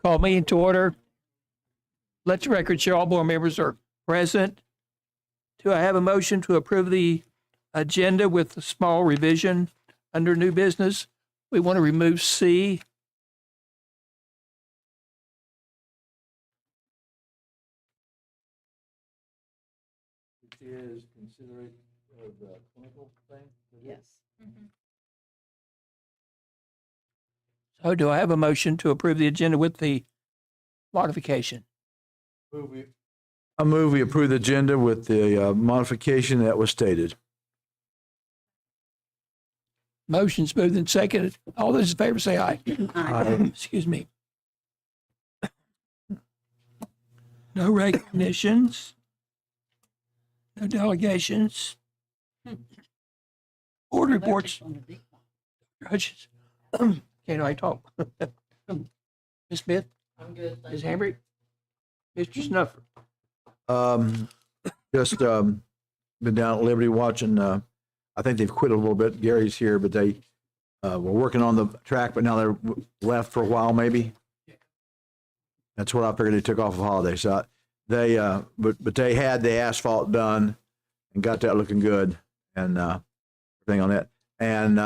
Call meeting to order. Let the record show all board members are present. Do I have a motion to approve the agenda with a small revision under new business? We want to remove C. Which is consideration of the clinical thing? Yes. So do I have a motion to approve the agenda with the modification? I move we approve the agenda with the modification that was stated. Motion's moved and seconded. All those in favor say aye. Aye. Excuse me. No recognitions. No delegations. Board reports. Judges. Can't I talk? Ms. Smith? I'm good. Ms. Hambrick? Mr. Snuffer? Just been down at Liberty watching, I think they've quit a little bit. Gary's here, but they were working on the track, but now they're left for a while maybe. That's what I figured. They took off of holiday. So they, but they had the asphalt done and got that looking good and everything on that. And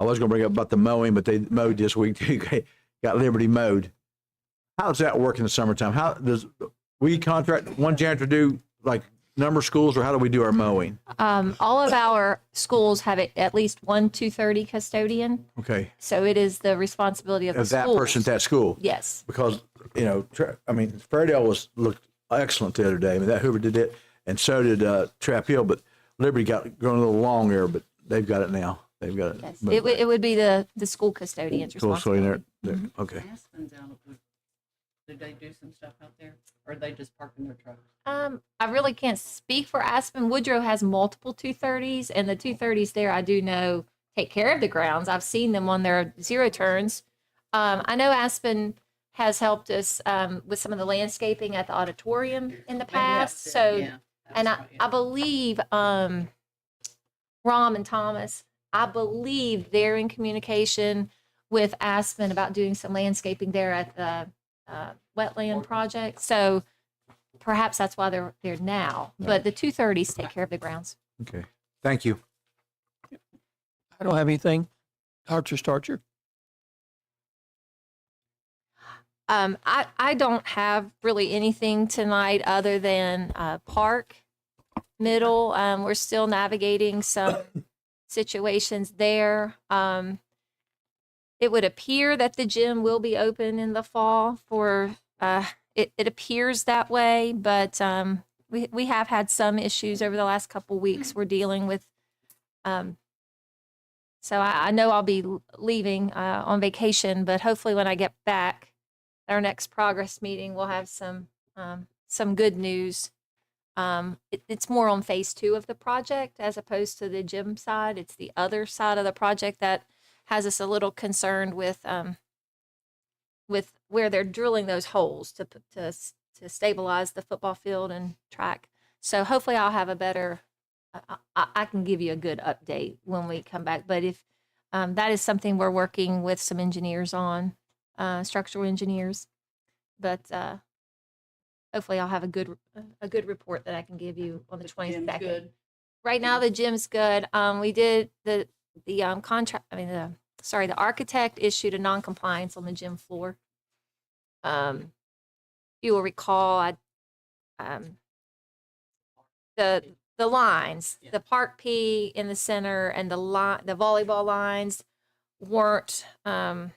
I was going to bring up about the mowing, but they mowed this week too. Got Liberty mowed. How does that work in the summertime? How does we contract one janitor do like number of schools, or how do we do our mowing? All of our schools have at least one 230 custodian. Okay. So it is the responsibility of the That schools. person at that school. Yes. Because, you know, I mean, Fairdale looked excellent the other day. I mean, that Hoover did it, and so did Trap Hill, but Liberty got grown a little long there, but they've got it now. They've got it. Yes. It would be the school custodian's Cool, so in responsibility. there, okay. Aspen's out of the, did they do some stuff out there? Or are they just parking their trucks? I really can't speak for Aspen. Woodrow has multiple 230s, and the 230s there, I do know, take care of the grounds. I've seen them on their zero turns. I know Aspen has helped us with some of the landscaping at the auditorium in the past. So, Yeah, and that's right, yeah. I believe Rom and Thomas, I believe they're in communication with Aspen about doing some landscaping there at the wetland project. So perhaps that's why they're there now. But the 230s take care of the grounds. Okay. Thank you. I don't have anything. Archer Starcher. I don't have really anything tonight other than Park Middle. We're still navigating some situations there. It would appear that the gym will be open in the fall for, it appears that way, but we have had some issues over the last couple weeks we're dealing with. So I know I'll be leaving on vacation, but hopefully when I get back, our next progress meeting, we'll have some good news. It's more on phase 2 of the project as opposed to the gym side. It's the other side of the project that has us a little concerned with where they're drilling those holes to stabilize the football field and track. So hopefully I'll have a better, I can give you a good update when we come back. But if that is something we're working with some engineers on, structural engineers, but hopefully I'll have a good report that I can give you on the 22nd. Good. Right now the gym's good. We did the contract. I mean, the architect issued a non-compliance on the gym floor. You will recall, the lines, the park P in the center and the volleyball lines weren't on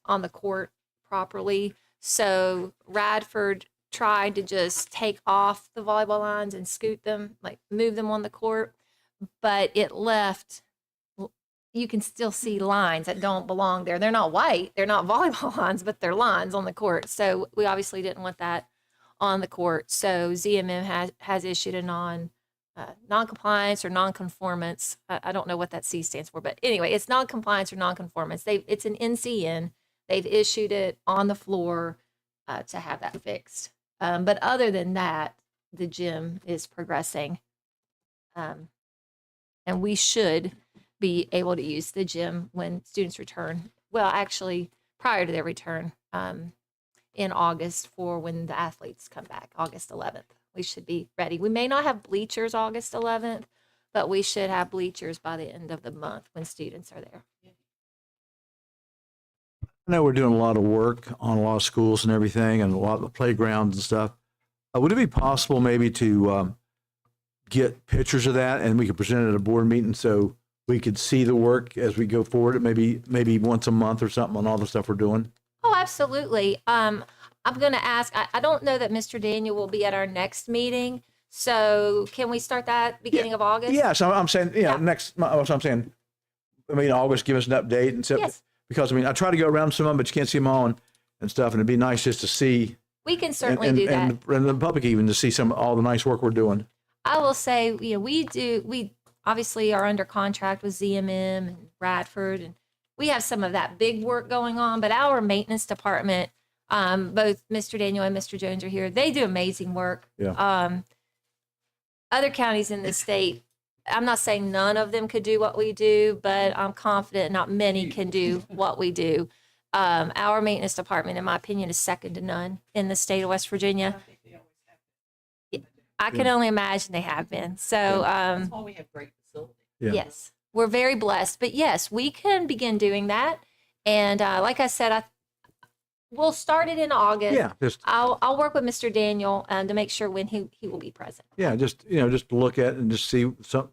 the court properly. So Radford tried to just take off the volleyball lines and scoot them, like move them on the court, but it left, you can still see lines that don't belong there. They're not white, they're not volleyball lines, but they're lines on the court. So we obviously didn't want that on the court. So ZMM has issued a non-compliance or non-conformance. I don't know what that C stands for, but anyway, it's non-compliance or non-conformance. It's an NCN. They've issued it on the floor to have that fixed. But other than that, the gym is progressing. And we should be able to use the gym when students return. Well, actually, prior to their return. in August for when the athletes come back, August 11th. We should be ready. We may not have bleachers August 11th, but we should have bleachers by the end of the month when students are there. I know we're doing a lot of work on a lot of schools and everything and a lot of the playgrounds and stuff. Would it be possible maybe to get pictures of that and we could present it at a board meeting so we could see the work as we go forward? Maybe once a month or something on all the stuff we're doing? Oh, absolutely. I'm going to ask, I don't know that Mr. Daniel will be at our next meeting. So can we start that beginning of August? Yeah, so I'm saying, Yeah. next month, so I'm saying, August, give us an update and so, Yes. because I try to go around some of them, but you can't see them all and stuff. And it'd be nice just to see. We can certainly and, do that. and the public even to see all the nice work we're doing. I will say, we obviously are under contract with ZMM and Radford, and we have some of that big work going on, but our maintenance department, both Mr. Daniel and Mr. Jones are here. They do amazing work. Yeah. Other counties in the state, I'm not saying none of them could do what we do, but I'm confident not many can do what we do. Our maintenance department, in my opinion, is second to none in the state of West Virginia. I can only imagine they have been. So, That's why we have great facilities. Yeah. yes, we're very blessed. But yes, we can begin doing that. And like I said, we'll start it in August. Yeah, I'll work with Mr. Daniel to make sure when he will be present. just to look at it and just see some.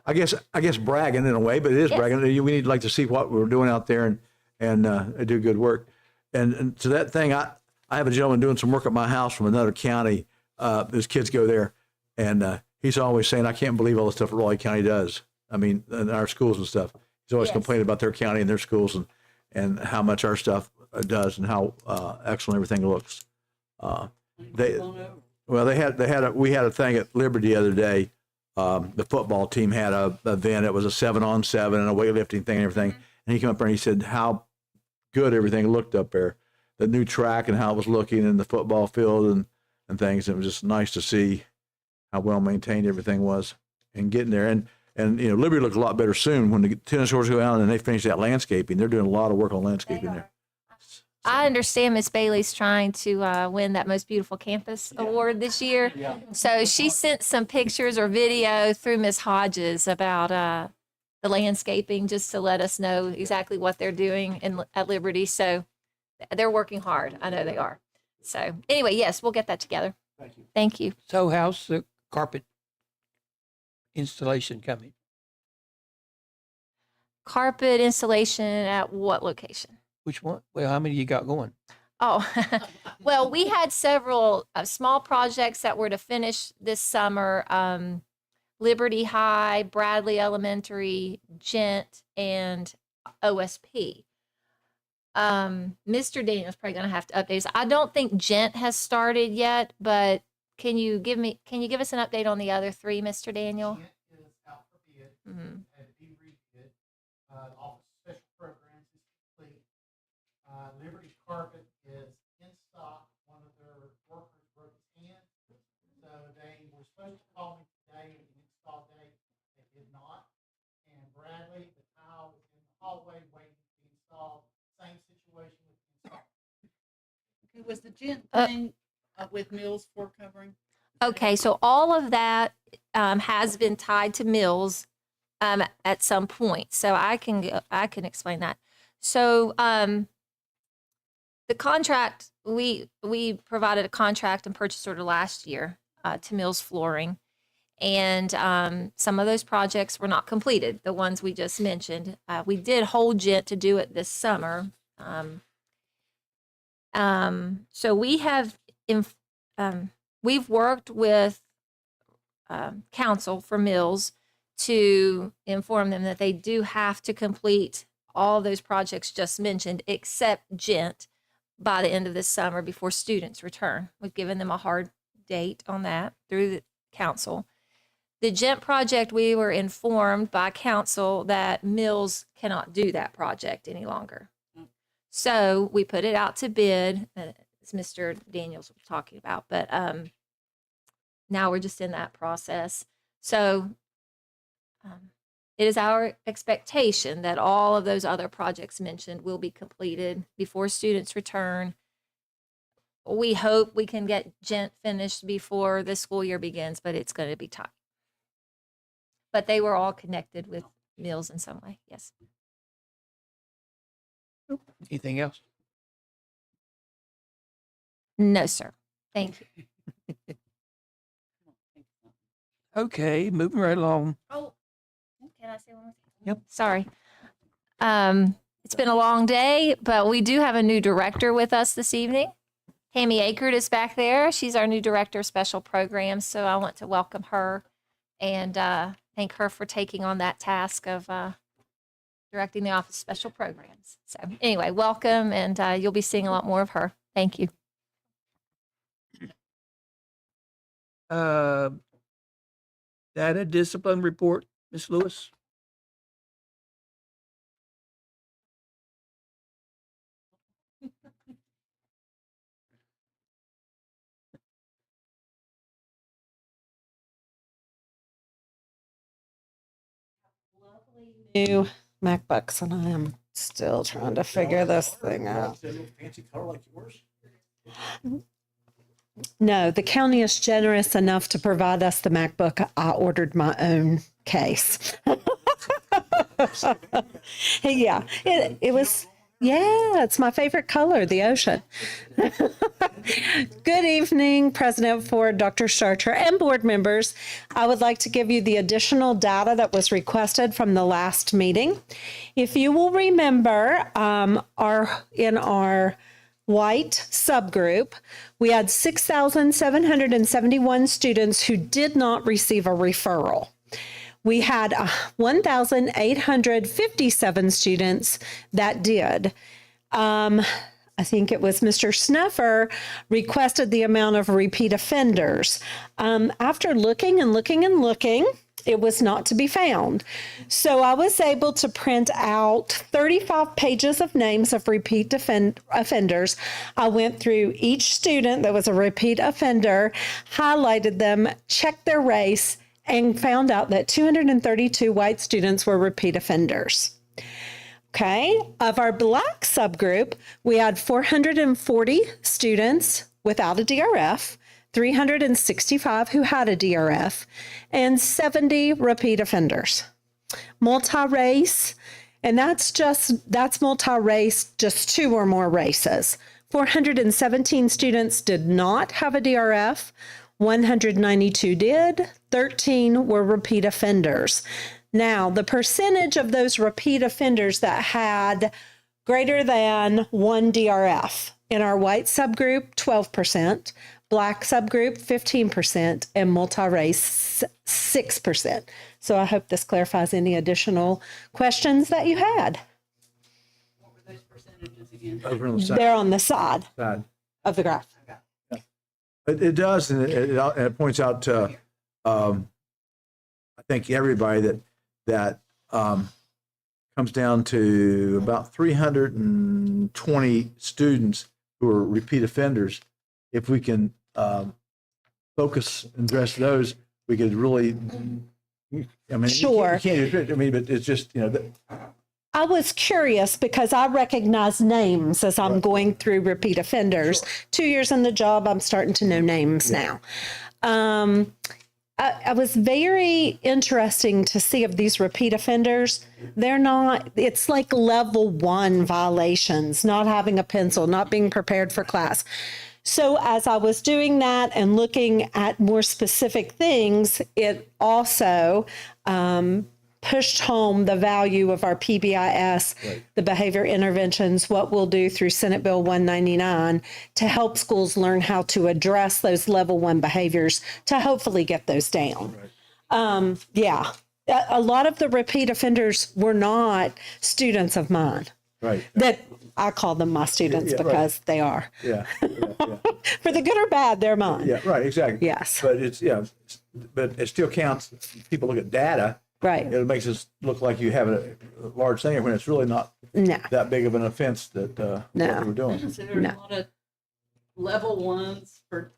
I guess bragging in a way, but it is Yes. bragging. We need to see what we're doing out there and do good work. And to that thing, I have a gentleman doing some work at my house from another county. His kids go there, and he's always saying, "I can't believe all the stuff Raleigh County does. In our schools and stuff." He's always Yes. complaining about their county and their schools and how much our stuff does and how excellent everything looks. We had a thing at Liberty the other day. The football team had a event. It was a 7-on-7 and a weightlifting thing and everything. And he came up there and he said how good everything looked up there, the new track and how it was looking in the football field and things. It was just nice to see how well maintained everything was and getting there. And Liberty looked a lot better soon when the tennis courts go out and they finish that landscaping. They're doing a lot of work on landscaping there. I understand Miss Bailey's trying to win that Most Beautiful Campus Award this year. Yeah. So she sent some pictures or video through Miss Hodges about the landscaping just to let us know exactly what they're doing at Liberty. So they're working hard. I know they are. So anyway, yes, we'll get that together. Thank you. Thank you. So how's the carpet installation coming? Carpet installation at what location? Which one? Well, how many you got going? Oh, well, we had several small projects that were to finish this summer. Liberty High, Bradley Elementary, Gent, and OSP. Mr. Daniel's probably going to have to update us. I don't think Gent has started yet, but can you give us an update on the other three, Mr. Daniel? Gent is out for bid, Mhm. had to be rebid. Office of Special Programs is complete. Liberty Carpet is in stock. One of their workers broke his hand. So they were supposed to call me today with an install date. They did not. And Bradley, the tile was in the hallway waiting to be installed. Same situation with the install. Okay, was the gent thing with Mills floor covering? Okay, so all of that has been tied to Mills at some point. So I can explain that. So the contract, we provided a contract and purchase order last year to Mills Flooring, and some of those projects were not completed. The ones we just mentioned, we did hold Gent to do it this summer. So we have we've worked with counsel for Mills to inform them that they do have to complete all those projects just mentioned, except Gent, by the end of this summer before students return. We've given them a hard date on that through the council. The Gent project, we were informed by council that Mills cannot do that project any longer. So we put it out to bid, as Mr. Daniels was talking about, but now we're just in that process. So it is our expectation that all of those other projects mentioned will be completed before students return we hope we can get Gent finished before the school year begins, but it's going to be tight. But they were all connected with meals in some way. Yes. Anything else? No, sir. Thank you. Okay, moving right along. Oh, can I say one more thing? Yep. Sorry. It's been a long day, but we do have a new director with us this evening. Tammy Akert is back there. She's our new director of special programs. So I want to welcome her and thank her for taking on that task of directing the Office of Special Programs. So anyway, welcome, and you'll be seeing a lot more of her. Thank you. Data discipline report, Ms. Lewis. New MacBooks, and I am still trying to figure this thing out. Fancy color like yours? No, the county is generous enough to provide us the MacBook. I ordered my own case. Yeah, it was. Yeah, it's my favorite color, the ocean. Good evening, President Ford, Dr. Starcher, and board members. I would like to give you the additional data that was requested from the last meeting. If you will remember, in our white subgroup, we had 6,771 students who did not receive a referral. We had 1,857 students that did. I think it was Mr. Snuffer requested the amount of repeat offenders. After looking and looking and looking, it was not to be found. So I was able to print out 35 pages of names of repeat offenders. I went through each student that was a repeat offender, highlighted them, checked their race, and found out that 232 white students were repeat offenders. Okay, of our Black subgroup, we had 440 students without a DRF, 365 who had a DRF, and 70 repeat offenders. Multi-race, and that's multi-race, just 2 or more races. 417 students did not have a DRF, 192 did, 13 were repeat offenders. Now, the percentage of those repeat offenders that had greater than 1 DRF in our white subgroup, 12%, Black subgroup, 15%, and multi-race, 6%. So I hope this clarifies any additional questions that you had. What were those percentages again? Over on the side. They're on the side Side. of the graph. It does, and it points out to, I think, everybody that comes down to about 320 students who are repeat offenders. If we can focus and address those, we could really, I mean, Sure. you can't, I mean, but it's just, I was curious because I recognize names as I'm going through repeat offenders. 2 years in the job, I'm starting to know names now. I was very interesting to see of these repeat offenders. They're not, it's like level 1 violations, not having a pencil, not being prepared for class. So as I was doing that and looking at more specific things, it also pushed home the value of our PBIS, the behavior interventions, what we'll do through Senate Bill 199 to help schools learn how to address those level 1 behaviors to hopefully get those down. Yeah, a lot of the repeat offenders were not students of mine. right. That I call them my students Yeah, right. because they are. Yeah. For the good or bad, they're mine. Yeah, right, exactly. Yes. But but it still counts. People look at data. Right. It makes us look like you have a large thing when it's really not No. that big of an offense that what No. we're doing. So there's a lot of level 1s for.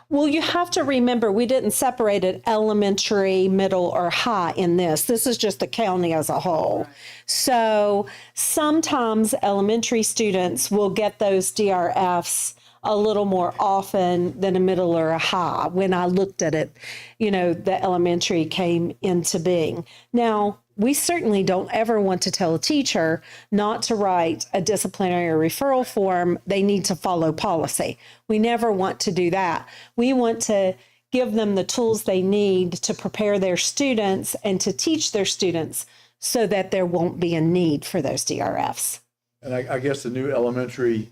Well, you have to remember, we didn't separate it elementary, middle, or high in this. This is just the county as a whole. So sometimes elementary students will get those DRFs a little more often than a middle or a high. When I looked at it, the elementary came into being. Now, we certainly don't ever want to tell a teacher not to write a disciplinary referral form. They need to follow policy. We never want to do that. We want to give them the tools they need to prepare their students and to teach their students so that there won't be a need for those DRFs. And I guess the new elementary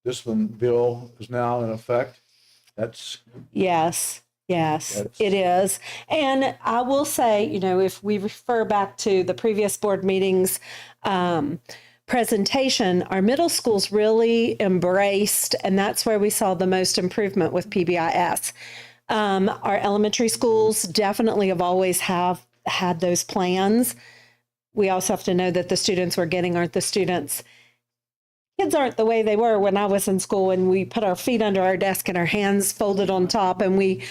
discipline bill is now in effect. That's, Yes, That's- it is. And I will say, if we refer back to the previous board meetings presentation, our middle schools really embraced, and that's where we saw the most improvement with PBIS. Our elementary schools definitely have always have had those plans. We also have to know that the students we're getting aren't the students. Kids aren't the way they were when I was in school, and we put our feet under our desk and our hands folded on top, and we,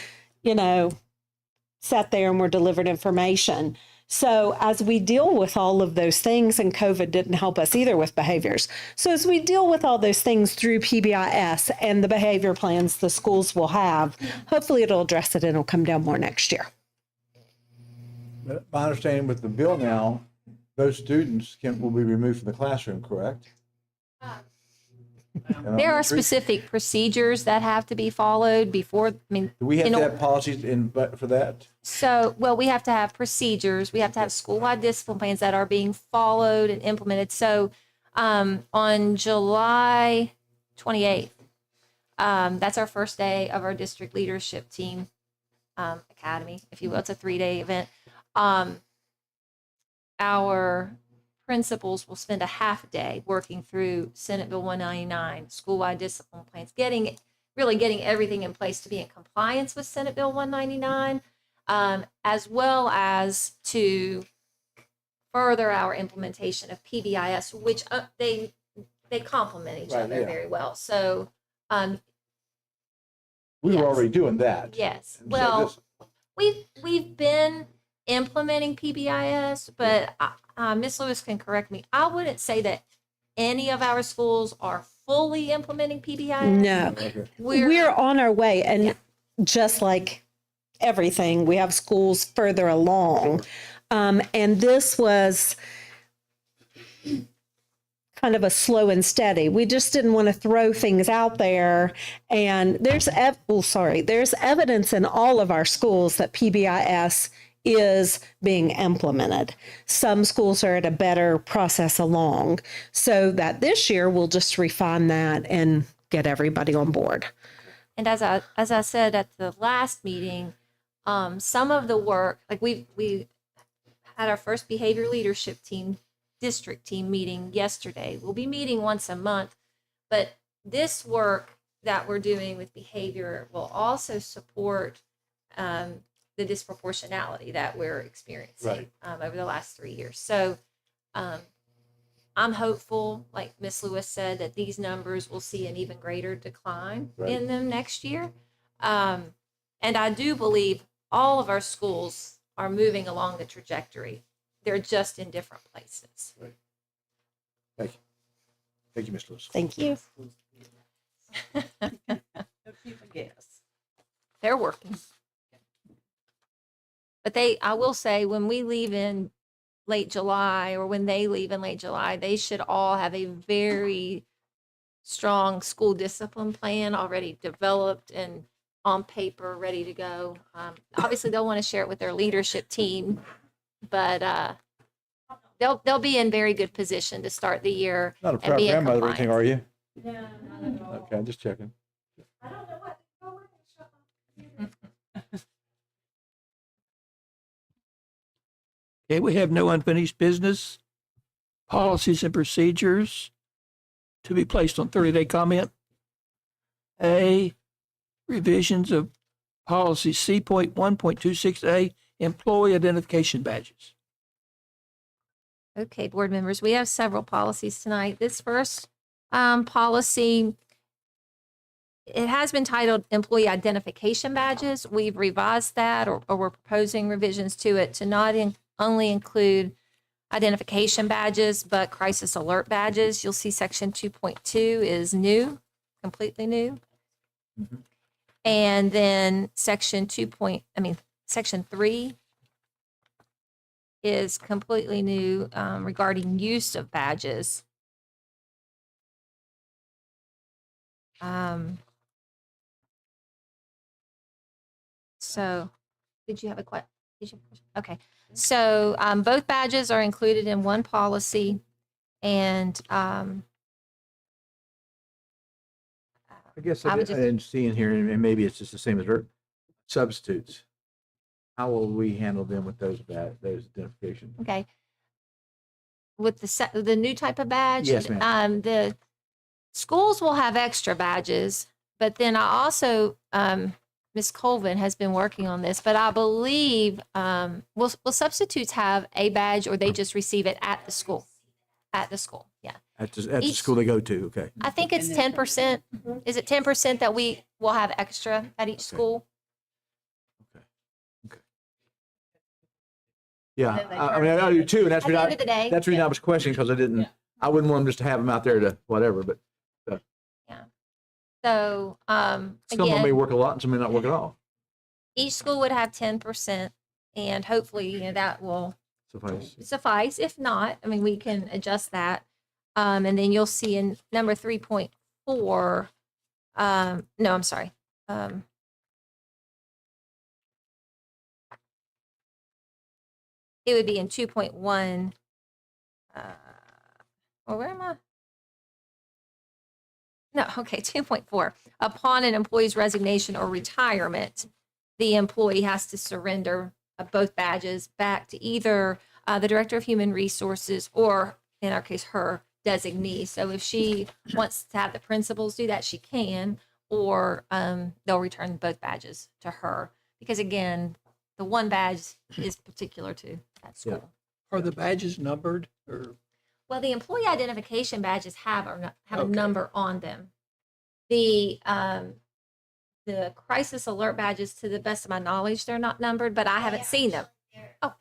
sat there and were delivered information. So as we deal with all of those things, and COVID didn't help us either with behaviors. So as we deal with all those things through PBIS and the behavior plans the schools will have, hopefully it'll address it and it'll come down more next year. but my understanding with the bill now, those students will be removed from the classroom, correct? There are Elementary? specific procedures that have to be followed before, Do we have in to or- have policies for that? we have to have procedures. We have to have school-wide discipline plans that are being followed and implemented. So on July 28th, that's our first day of our district leadership team academy, if you will. It's a 3-day event. Our principals will spend a half day working through Senate Bill 199, school-wide discipline plans, getting everything in place to be in compliance with Senate Bill 199, as well as to further our implementation of PBIS, which they complement each Right, other yeah. very well. So, We Yes. were already doing that. yes, And so well, this- we've been implementing PBIS, but Ms. Lewis can correct me. I wouldn't say that any of our schools are fully implementing PBIS. No, Okay. we're on our way. And just like everything, we have schools further along. And this was kind of a slow and steady. We just didn't want to throw things out there. And there's evidence in all of our schools that PBIS is being implemented. Some schools are at a better process along, so that this year we'll just refine that and get everybody on board. And as I said at the last meeting, some of the work, like we had our first behavior leadership team, district team meeting yesterday. We'll be meeting once a month, but this work that we're doing with behavior will also support the disproportionality that we're experiencing over the last 3 years. So I'm hopeful, like Miss Lewis said, that these numbers will see an even greater decline in them next year. And I do believe all of our schools are moving along the trajectory. They're just in different places. Thank you. Thank you, Ms. Lewis. Thank you. Yes. They're working. But I will say, when we leave in late July, or when they leave in late July, they should all have a very strong school discipline plan already developed and on paper, ready to go. Obviously, they'll want to share it with their leadership team, but they'll be in very good position to start the year Not a and proud be in grandmother or anything, compliance. are you? Okay, I'm just checking. Okay, we have no unfinished business. Policies and procedures to be placed on 30-day comment. A, revisions of policy C.1.26A, employee identification badges. Okay, board members, we have several policies tonight. This first policy, it has been titled Employee Identification Badges. We've revised that, or we're proposing revisions to it to not only include identification badges, but crisis alert badges. You'll see section 2.2 is new, completely new. Mhm. And then section 3 is completely new regarding use of badges. So, did you have a question? Okay. So, both badges are included in one policy, and I guess I I would didn't see in here, and maybe it's just the same as substitutes. How will we handle them with those identifications? okay, with the new type of badge, Yes, ma'am. the schools will have extra badges, but then I also, Ms. Colvin has been working on this, but I believe, will substitutes have a badge or they just receive it at the school? At the school, yeah. At the Each- school they go to, okay. I think it's And then 10%. Is it 10% that we will have extra at each school? Yeah, then they I mean, turn I it do in. too, and that's At the the end of the day, that's the reason I was questioning, because I wouldn't want them just to have them out there to whatever, but so, some of them may again, work a lot and some may not work at all. each school would have 10%, and hopefully, that will Suffice. suffice. If not, I mean, we can adjust that. And then you'll see in number 3.4, no, I'm sorry. It would be in 2.1. Well, where am I? No, okay, 2.4. Upon an employee's resignation or retirement, the employee has to surrender both badges back to either the Director of Human Resources or, in our case, her designee. So if she wants to have the principals do that, she can, or they'll return both badges to her. Because again, the one badge is particular to that school. Are the badges numbered or? Well, the employee identification badges have a Okay. number on them. The crisis alert badges, to the best of my knowledge, they're not numbered, but I haven't seen them. Oh,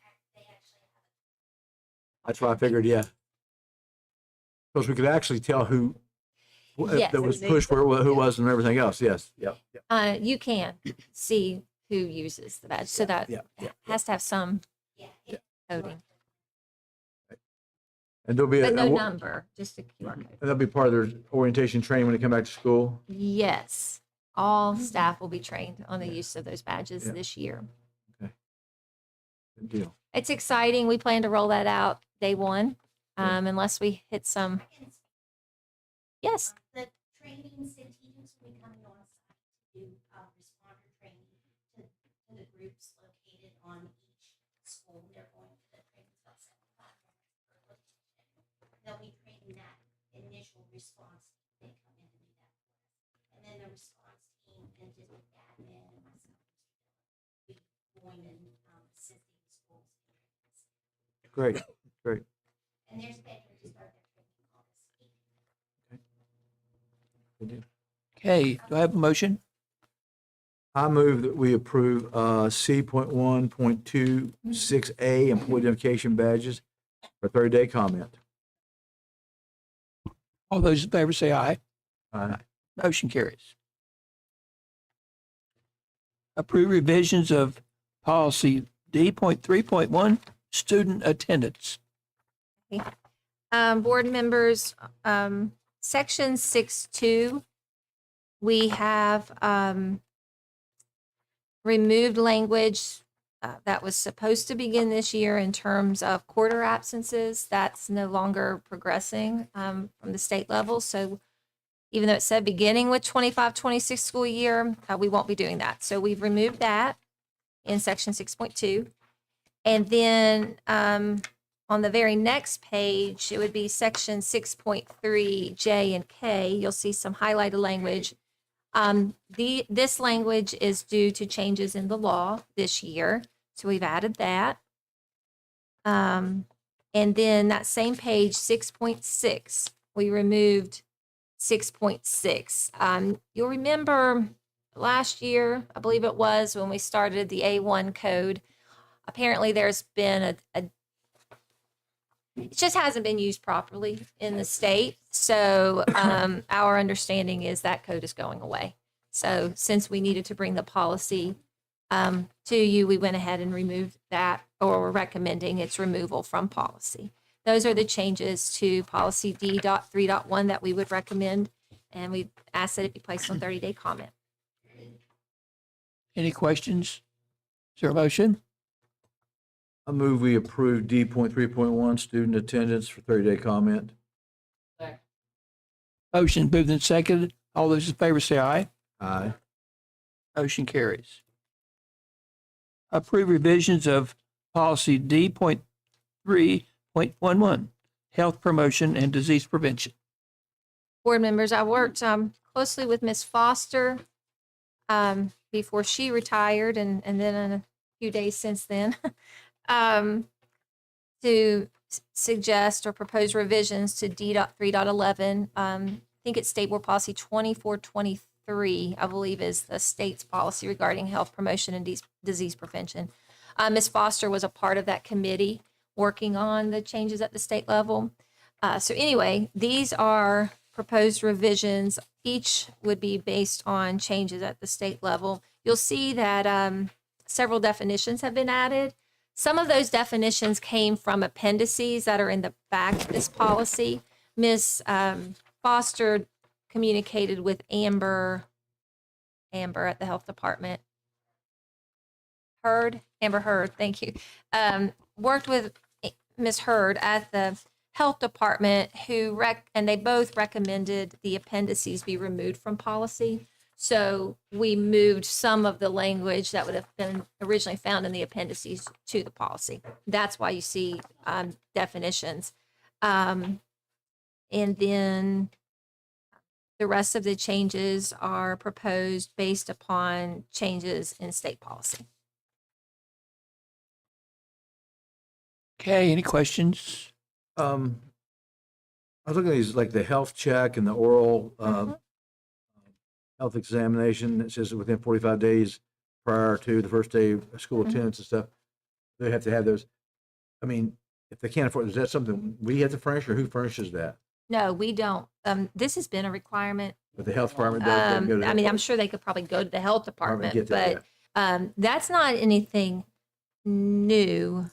That's why I figured, yeah. Because we could actually tell who Yes. that was pushed, who was, and everything else. Yes, yep. you can see who uses the badge, so that Yeah, yeah, has to have some coding, And there'll be but no number, just a QR code. that'll be part of their orientation training when they come back to school. Yes, all staff will be trained on the use of those badges Yeah. this year. Good deal. It's exciting. We plan to roll that out day one, unless we hit some. Yes. The trainings and teachings will be coming on site to do responder training to the groups located on each school. They're going to the training about 75 minutes per location. They'll be training that initial response team. They come in and do that for us. And then the response team and district admin and myself will be going and assisting the schools. Great, great. And they're scheduled to start their training August 8th. Good deal. Okay, do I have a motion? I move that we approve C.1.26A employee identification badges for 30-day comment. All those in favor say aye. Aye. Motion carries. Approve revisions of policy D.3.1, student attendance. Board members, section 6.2, we have removed language that was supposed to begin this year in terms of quarter absences. That's no longer progressing from the state level. So even though it said beginning with 25-26 school year, we won't be doing that. So we've removed that in section 6.2. And then on the very next page, it would be section 6.3 J and K. You'll see some highlighted language. This language is due to changes in the law this year, so we've added that. And then that same page, 6.6, we removed 6.6. You'll remember last year, I believe it was, when we started the A1 code, apparently there's been it just hasn't been used properly in the state. So our understanding is that code is going away. So since we needed to bring the policy to you, we went ahead and removed that, or we're recommending its removal from policy. Those are the changes to policy D.3.1 that we would recommend, and we ask that it be placed on 30-day comment. Any questions? Is there a motion? I move we approve D.3.1 student attendance for 30-day comment. Motion moved and seconded. All those in favor say aye. Aye. Motion carries. Approve revisions of policy D.3.11, health promotion and disease prevention. Board members, I worked closely with Ms. Foster before she retired, and then in a few days since then, to suggest or propose revisions to D.3.11. I think it's State Board Policy 2423, I believe, is the state's policy regarding health promotion and disease prevention. Ms. Foster was a part of that committee working on the changes at the state level. So anyway, these are proposed revisions. Each would be based on changes at the state level. You'll see that several definitions have been added. Some of those definitions came from appendices that are in the back of this policy. Ms. Foster communicated with Amber at the health department. Amber Heard, thank you. Worked with Ms. Heard at the health department, and they both recommended the appendices be removed from policy. So we moved some of the language that would have been originally found in the appendices to the policy. That's why you see definitions. And then the rest of the changes are proposed based upon changes in state policy. Okay, any questions? I was looking at these, like the health check and the oral health examination. It says within 45 days prior to the first day of school attendance and stuff. They have to have those. I mean, if they can't afford, is that something we have to furnish, or who furnishes that? No, we don't. This has been a requirement. But the health department does. They go to the I mean, health I'm sure they could probably go to the health department, get that, but that's not anything new.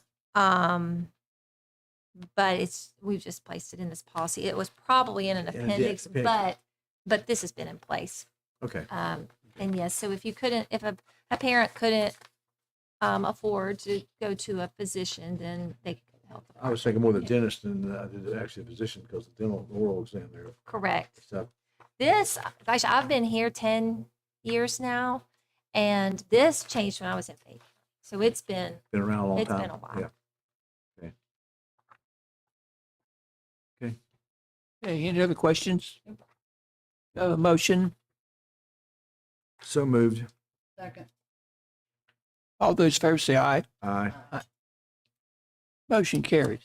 But we've just placed it in this policy. It was probably in an appendix, but this has been in place. Okay. And yes, so if a parent couldn't afford to go to a physician, then they could help. I was thinking more the dentist than actually a physician, because the dental oral exam there. Correct. So, Gosh, I've been here 10 years now, and this changed when I was in 8th. So it's been around a long time. been a while. Yeah. Okay, any other questions? Motion, So moved. Second. all those in favor say aye. Aye. Motion carries.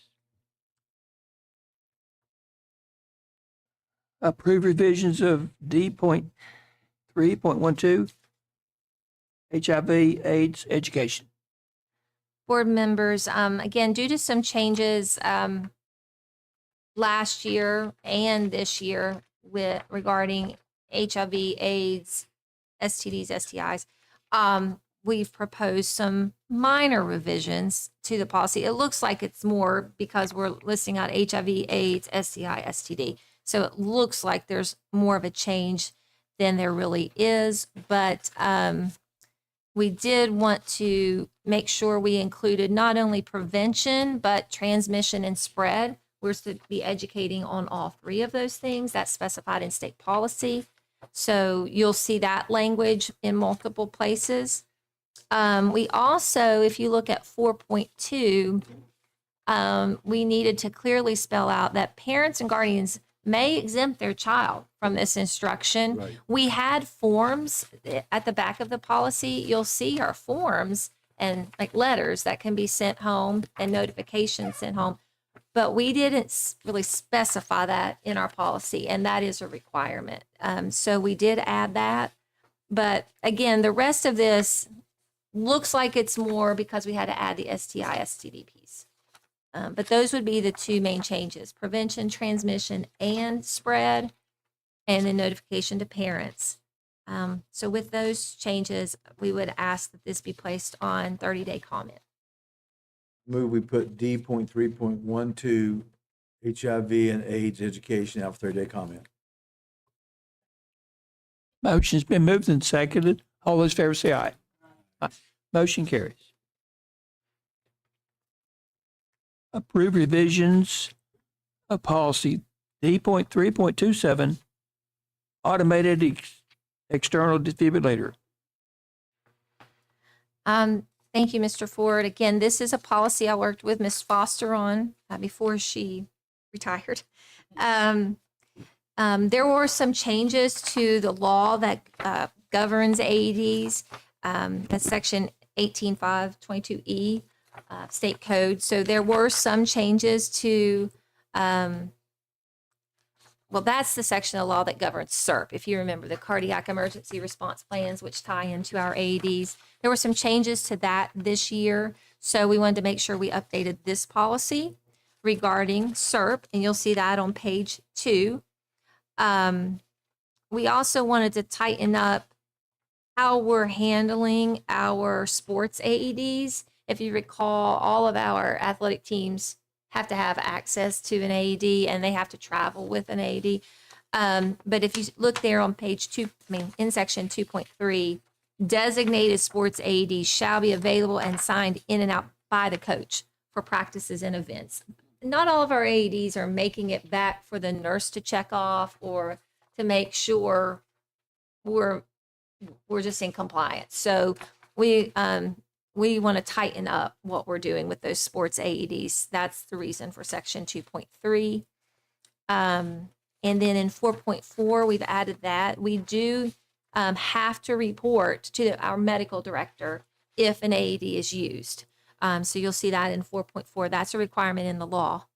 Approve revisions of D.3.12, HIV/AIDS education. Board members, again, due to some changes last year and this year regarding HIV/AIDS, STDs, STIs, we've proposed some minor revisions to the policy. It looks like it's more because we're listing out HIV/AIDS, STI, STD. So it looks like there's more of a change than there really is, but we did want to make sure we included not only prevention, but transmission and spread. We're to be educating on all three of those things. That's specified in state policy. So you'll see that language in multiple places. We also, if you look at 4.2, we needed to clearly spell out that parents and guardians may exempt their child from this instruction. Right. We had forms at the back of the policy. You'll see our forms and like letters that can be sent home and notifications sent home. But we didn't really specify that in our policy, and that is a requirement. So we did add that. But again, the rest of this looks like it's more because we had to add the STI, STD piece. But those would be the two main changes: prevention, transmission, and spread, and then notification to parents. So with those changes, we would ask that this be placed on 30-day comment. Move we put D.3.12 HIV and AIDS education out for 30-day comment. Motion's been moved and seconded. All those in favor say aye. Aye. Motion carries. Approve revisions of policy D.3.27, automated external defibrillator. Thank you, Mr. Ford. Again, this is a policy I worked with Ms. Foster on before she retired. There were some changes to the law that governs AEDs. That's section 18522E state code. So there were some changes to, well, that's the section of law that governs CERP. If you remember the cardiac emergency response plans, which tie into our AEDs, there were some changes to that this year. So we wanted to make sure we updated this policy regarding CERP, and you'll see that on page 2. We also wanted to tighten up how we're handling our sports AEDs. If you recall, all of our athletic teams have to have access to an AED, and they have to travel with an AED. But if you look there on page 2, in section 2.3, designated sports AEDs shall be available and signed in and out by the coach for practices and events. Not all of our AEDs are making it back for the nurse to check off or to make sure we're just in compliance. So we want to tighten up what we're doing with those sports AEDs. That's the reason for section 2.3. And then in 4.4, we've added that we do have to report to our medical director if an AED is used. So you'll see that in 4.4. That's a requirement in the law.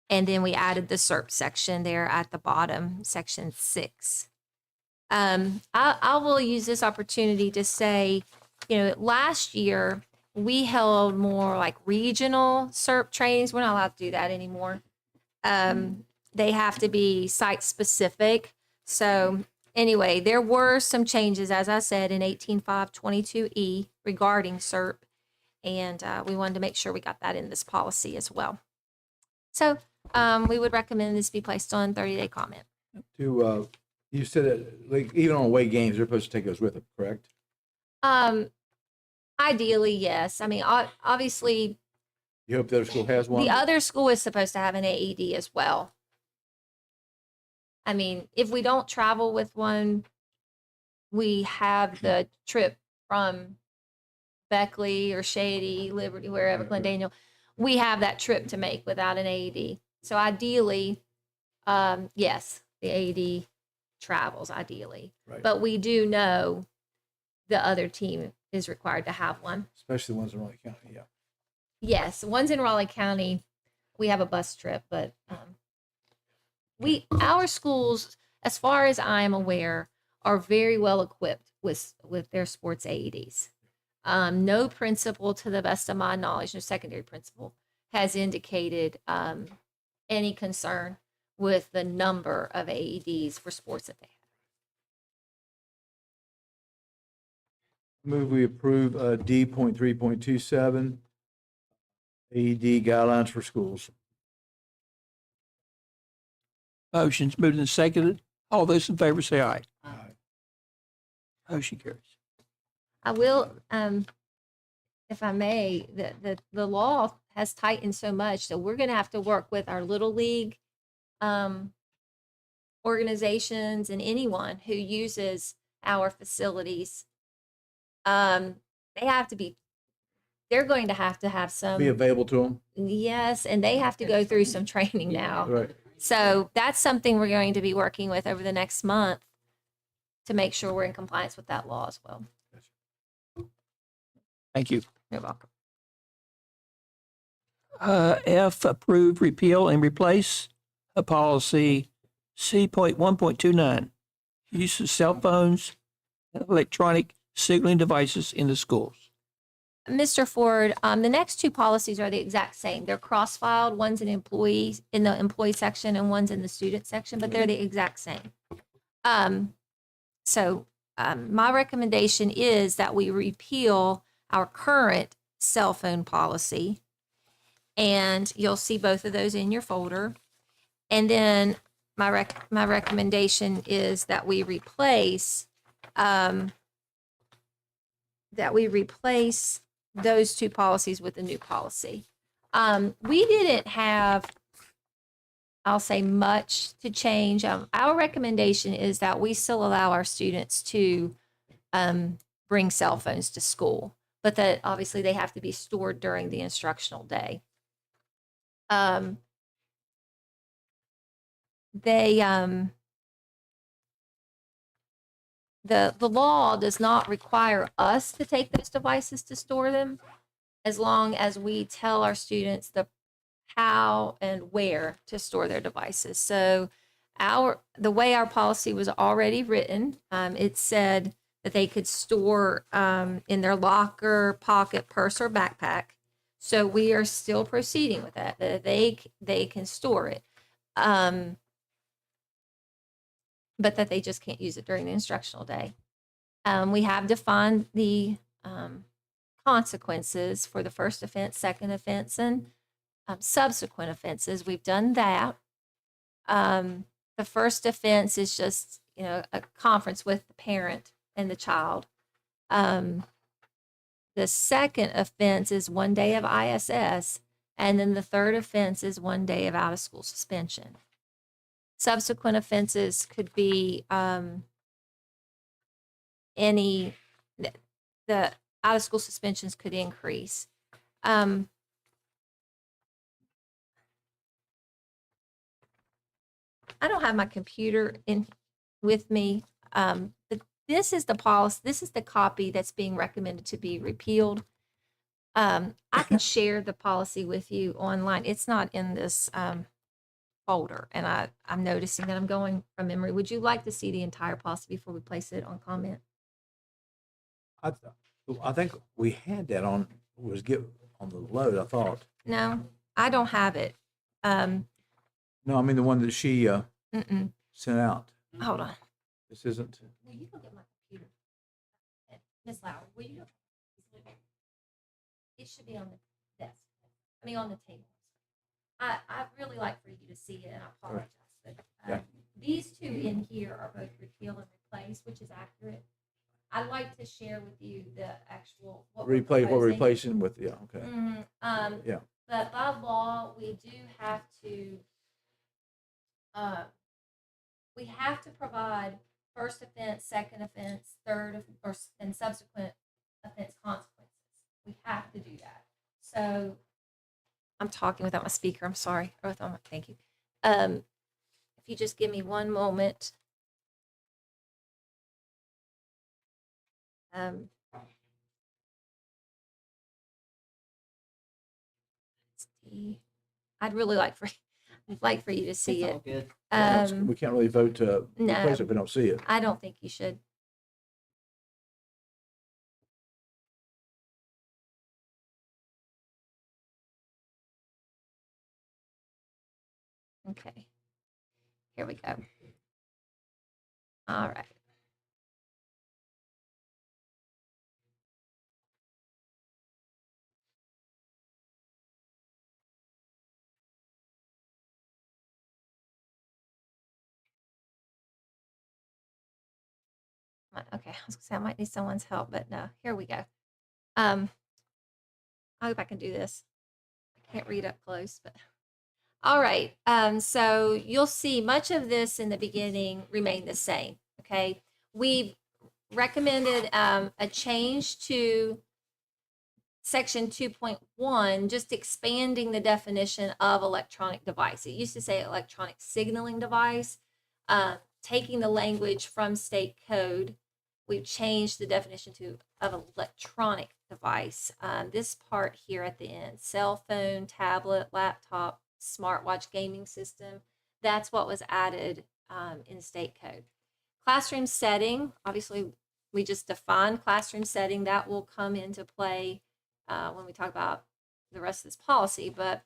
And then we added the CERP section there at the bottom, section 6. I will use this opportunity to say, last year we held more like regional CERP trainings. We're not allowed to do that anymore. They have to be site specific. So anyway, there were some changes, as I said, in 18522E regarding CERP. And we wanted to make sure we got that in this policy as well. So we would recommend this be placed on 30-day comment. You said that, like, even on away games, they're supposed to take those with them, correct? Ideally, yes. I mean, obviously, You hope the other school has one? the other school is supposed to have an AED as well. I mean, if we don't travel with one, we have the trip from Beckley or Shady, Liberty, wherever, Glendaniel. We have that trip to make without an AED. So ideally, yes, the AED travels ideally. Right. But we do know the other team is required to have one. Especially the ones in Raleigh County, yeah. Yes, one's in Raleigh County. We have a bus trip, but our schools, as far as I'm aware, are very well equipped with their sports AEDs. No principal, to the best of my knowledge, no secondary principal, has indicated any concern with the number of AEDs for sports that they have. Move we approve D.3.27 AED guidelines for schools. Motion's moved and seconded. All those in favor say aye. Aye. Motion carries. I will, if I may, the law has tightened so much that we're going to have to work with our Little League organizations and anyone who uses our facilities. They're going to have some. Be available to them? Yes, and they have to go through some training now. Right. So that's something we're going to be working with over the next month to make sure we're in compliance with that law as well. Thank you. You're welcome. F, approve, repeal, and replace a policy C.1.29, use of cell phones and electronic signaling devices in the schools. Mr. Ford, the next two policies are the exact same. They're cross-filed. One's in the employee section and one's in the student section, but they're the exact same. So my recommendation is that we repeal our current cell phone policy. And you'll see both of those in your folder. And then my recommendation is that we replace those two policies with a new policy. We didn't have, I'll say, much to change. Our recommendation is that we still allow our students to bring cell phones to school, but that obviously they have to be stored during the instructional day. The law does not require us to take those devices to store them, as long as we tell our students the how and where to store their devices. So the way our policy was already written, it said that they could store in their locker, pocket, purse, or backpack. So we are still proceeding with that they can store it, but that they just can't use it during the instructional day. We have defined the consequences for the first offense, second offense, and subsequent offenses. We've done that. The first offense is just, a conference with the parent and the child. The second offense is 1 day of ISS, and then the third offense is 1 day of out-of-school suspension. Subsequent offenses could be the out-of-school suspensions could increase. I don't have my computer with me, but this is the policy. This is the copy that's being recommended to be repealed. I can share the policy with you online. It's not in this folder, and I'm noticing that I'm going from memory. Would you like to see the entire policy before we place it on comment? I think we had that on the load, I thought. No, I don't have it. No, I mean the one that she sent out. Hold on. This isn't. Will you go get my computer? Miss Lauer, will you go? It should be on the desk. On the table. I'd really like for you to see it, and I apologize, but Yeah. These two in here are both repeal and replace, which is accurate. I'd like to share with you the actual Replace what we're proposing. replacing with, yeah, okay. Yeah. But by law, we do have to, provide first offense, second offense, and subsequent offense consequences. We have to do that. So I'm talking without my speaker. I'm sorry. Thank you. If you just give me one moment. I'd really like for you to see It's it. all good. We can't really vote to no. replace it if we don't see it. I don't think you should. Okay. Here we go. All right. Okay, I was gonna say I might need someone's help, but no, here we go. I hope I can do this. I can't read up close, but all right. So you'll see much of this in the beginning remain the same. Okay, we've recommended a change to section 2.1, just expanding the definition of electronic device. It used to say electronic signaling device. Taking the language from state code, we've changed the definition of electronic device. This part here at the end, cell phone, tablet, laptop, smartwatch, gaming system, that's what was added in state code. Classroom setting, obviously we just defined classroom setting. That will come into play when we talk about the rest of this policy, but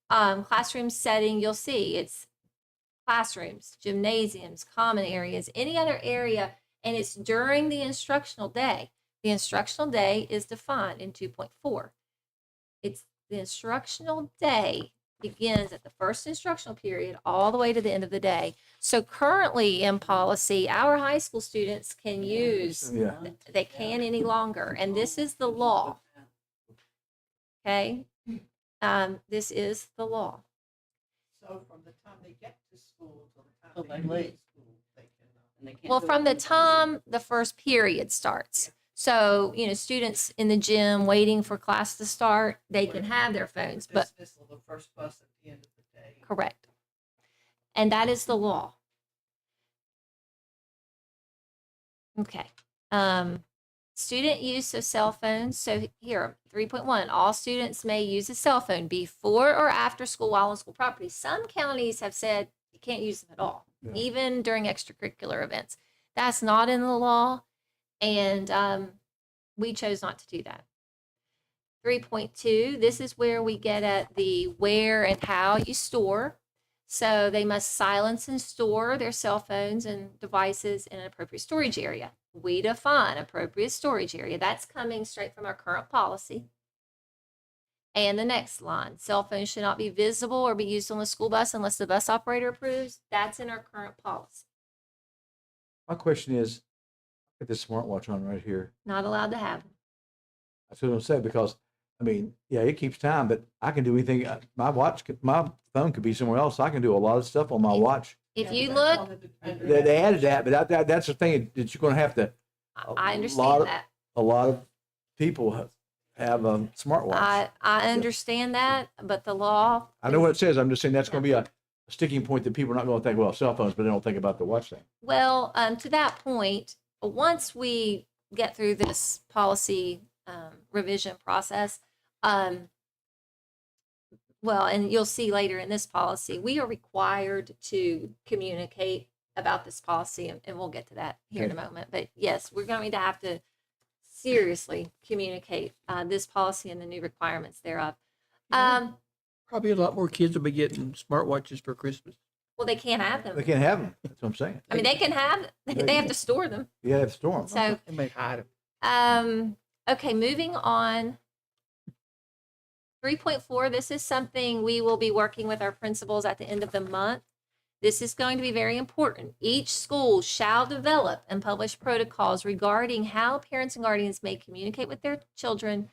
classroom setting, you'll see it's classrooms, gymnasiums, common areas, any other area and it's during the instructional day. The instructional day is defined in 2.4. It's the instructional day begins at the first instructional period all the way to the end of the day. So currently in policy, our high school students can use, Yeah. they can't any longer, and this is the law. Okay? This is the law. So from the time they get to school till the Till time they they leave. leave school, they can. And they can't Well, do from it the when- time the first period starts. So, students in the gym waiting for class to start, they can have their phones, but Dismissal, the first bus at the end of the day. correct. And that is the law. Okay. Student use of cell phones. So here, 3.1, all students may use a cell phone before or after school while on school property. Some counties have said you can't use them at all, Yeah. even during extracurricular events. That's not in the law, and we chose not to do that. 3.2, this is where we get at the where and how you store. So they must silence and store their cell phones and devices in an appropriate storage area. We define appropriate storage area. That's coming straight from our current policy. And the next line, cell phones should not be visible or be used on the school bus unless the bus operator approves. That's in our current policy. My question is, get this smartwatch on right here. Not allowed to have them. That's what I'm saying, because, I mean, yeah, it keeps time, but I can do anything. My phone could be somewhere else. I can do a lot of stuff on my watch. If Yeah, you but that's look, on the- They added that, but that's the thing that you're going to have to, I lot understand of- that. a lot of people have a smartwatch. I understand that, but the law. I know what it says. I'm just saying that's going to be a sticking point that people are not going to think, well, cell phones, but they don't think about the watch thing. Well, to that point, once we get through this policy revision process, well, and you'll see later in this policy, we are required to communicate about this policy, and we'll get to that here in a moment. But yes, we're going to have to seriously communicate this policy and the new requirements thereof. Probably a lot more kids will be getting smartwatches for Christmas. Well, they can't have They them. can't have them. That's what I'm saying. I mean, they can have, they have to store them. You have to store them. So, They may hide them. okay, moving on. 3.4, this is something we will be working with our principals at the end of the month. This is going to be very important. Each school shall develop and publish protocols regarding how parents and guardians may communicate with their children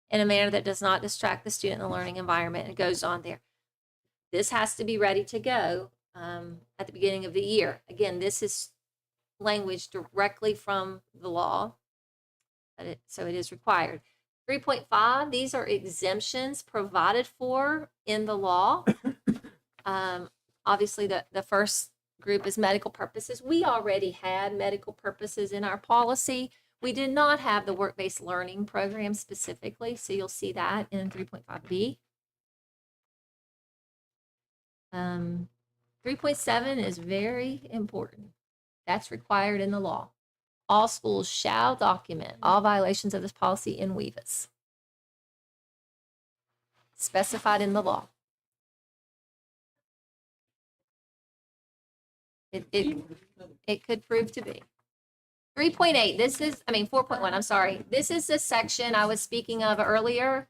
in a manner that does not distract the student in the learning environment. And it goes on there. This has to be ready to go at the beginning of the year. Again, this is language directly from the law, so it is required. 3.5, these are exemptions provided for in the law. Obviously, the first group is medical purposes. We already had medical purposes in our policy. We did not have the work-based learning program specifically, so you'll see that in 3.5B. 3.7 is very important. That's required in the law. All schools shall document all violations of this policy in WEVAS, specified in the law. It could prove to be. 3.8, 4.1, I'm sorry. This is the section I was speaking of earlier.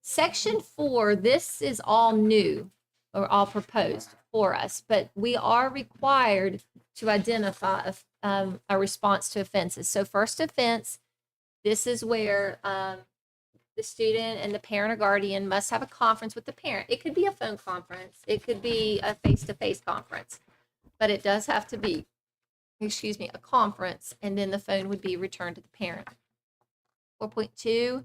Section 4, this is all new or all proposed for us, but we are required to identify a response to offenses. So first offense, this is where the student and the parent or guardian must have a conference with the parent. It could be a phone conference. It could be a face-to-face conference, but it does have to be, a conference, and then the phone would be returned to the parent. 4.2,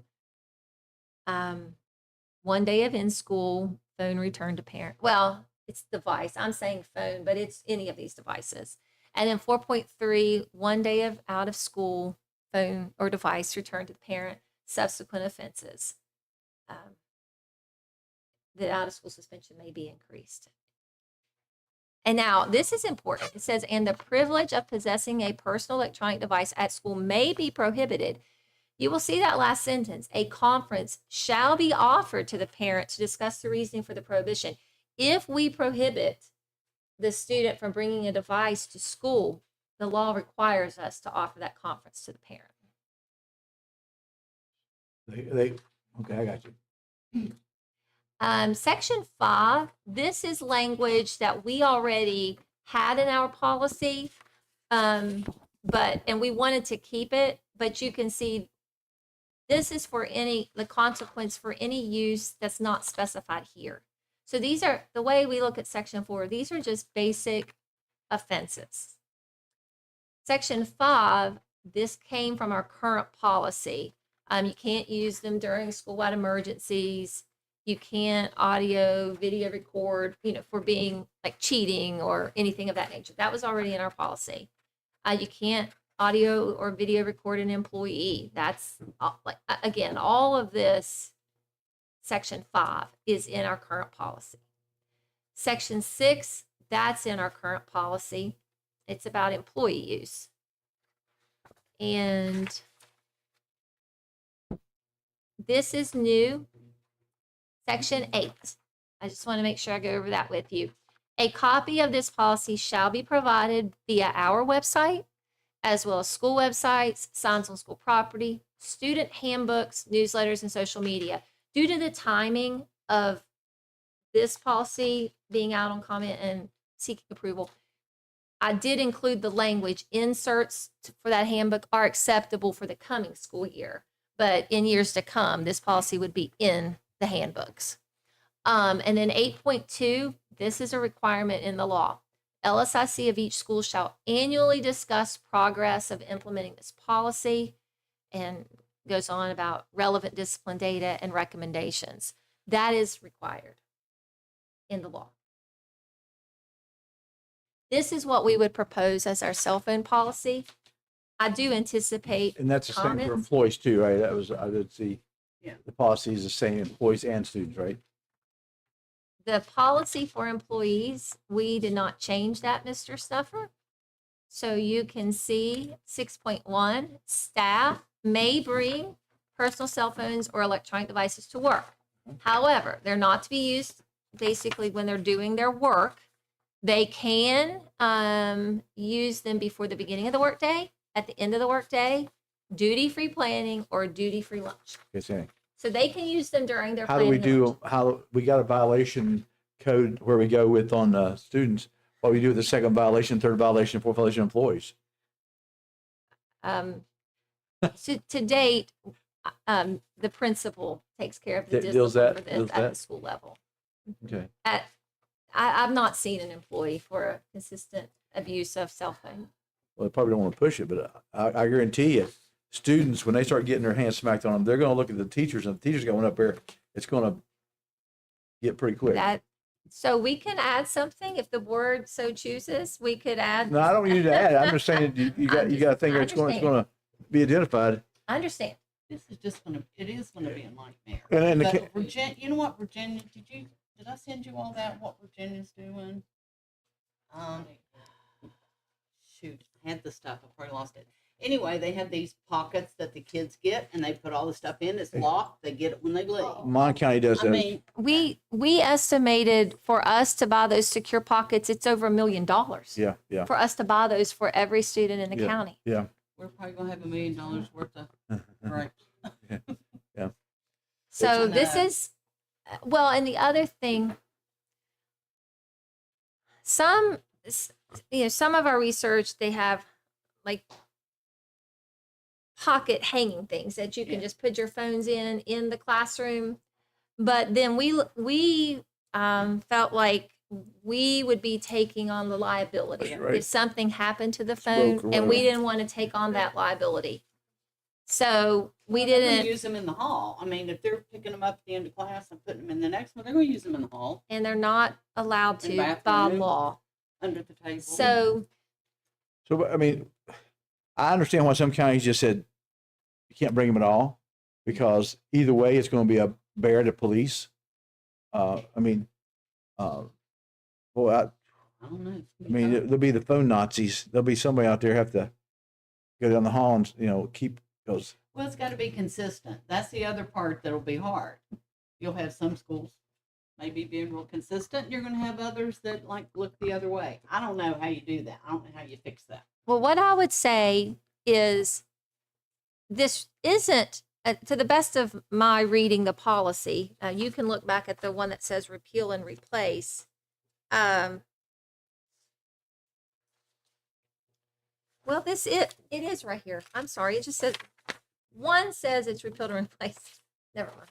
1 day of in-school, phone returned to parent. Well, it's device. I'm saying phone, but it's any of these devices. And then 4.3, 1 day of out of school, phone or device returned to the parent, subsequent offenses. The out of school suspension may be increased. And now this is important. It says, and the privilege of possessing a personal electronic device at school may be prohibited. You will see that last sentence. A conference shall be offered to the parent to discuss the reasoning for the prohibition. If we prohibit the student from bringing a device to school, the law requires us to offer that conference to the parent. Okay, I got you. Section 5, this is language that we already had in our policy, and we wanted to keep it, but you can see this is for the consequence for any use that's not specified here. So these are, the way we look at Section 4, these are just basic offenses. Section 5, this came from our current policy. You can't use them during school-wide emergencies. You can't audio, video record, for being like cheating or anything of that nature. That was already in our policy. You can't audio or video record an employee. That's again, all of this, Section 5 is in our current policy. Section 6, that's in our current policy. It's about employee use. And this is new. Section 8. I just want to make sure I go over that with you. A copy of this policy shall be provided via our website, as well as school websites, signs on school property, student handbooks, newsletters, and social media. Due to the timing of this policy being out on comment and seeking approval, I did include the language inserts for that handbook are acceptable for the coming school year. But in years to come, this policy would be in the handbooks. And then 8.2, this is a requirement in the law. LSIC of each school shall annually discuss progress of implementing this policy, and goes on about relevant discipline data and recommendations. That is required in the law. This is what we would propose as our cell phone policy. I do anticipate And that's the same for comments. employees too, right? That was, I did see. Yeah. The policy is the same, employees and students, right? The policy for employees, we did not change that, Mr. Snuffer. So you can see 6.1, staff may bring personal cell phones or electronic devices to work. However, they're not to be used basically when they're doing their work. They can use them before the beginning of the workday, at the end of the workday, duty-free planning, or duty-free lunch. Okay, So they can use them during their how do we planning and lunch. we got a violation code where we go with on students, what we do with the second violation, third violation, fourth violation employees? To date, the principal takes care of the Deals discipline that- for this deals at that? the school level. Okay. I've not seen an employee for a consistent abuse of cell phone. Well, they probably don't want to push it, but I guarantee you, students, when they start getting their hands smacked on them, they're going to look at the teachers, and the teachers got one up there, it's going to get pretty quick. So we can add something if the board so chooses. We could add. No, I don't need to add it. I'm just saying you got a thing there, it's going to be identified. I understand. This is just it is gonna be a nightmare. And But Virginia, you know what, Virginia, did I send you all that, what Virginia's doing? Shoot, I had the stuff, I probably lost it. Anyway, they have these pockets that the kids get, and they put all the stuff in, it's locked, they get it when they leave. Mon County does I that. mean, We estimated for us to buy those secure pockets, it's over $1 million. Yeah. For us to buy those for every student in the county. Yeah. we're probably gonna have $1 million worth of grapes. So It's this not- is, well, and the other thing, some of our research, they have like pocket hanging things that you can Yeah. just put your phones in the classroom. But then we felt like we would be taking on the liability That's right. if something happened to the phone, Broke or and we whatever. didn't want to take on that liability. So we They're gonna didn't, use them in the hall. I mean, if they're picking them up at the end of class and putting them in the next one, they're gonna use them in the hall, and they're not allowed In to by bathroom. law. under the table. So So, I mean, I understand why some counties just said you can't bring them at all, because either way, it's going to be a bear to police. I mean, boy, I don't know. I mean, there'll be the phone Nazis. There'll be somebody out there have to go down the hall and, keep those. Well, it's gotta be consistent. That's the other part that'll be hard. You'll have some schools maybe being real consistent. You're gonna have others that like look the other way. I don't know how you do that. I don't know how you fix that. Well, what I would say is this isn't, to the best of my reading the policy, you can look back at the one that says repeal and replace. Well, it is right here. I'm sorry. It just says, one says it's repealed and replaced. Never mind.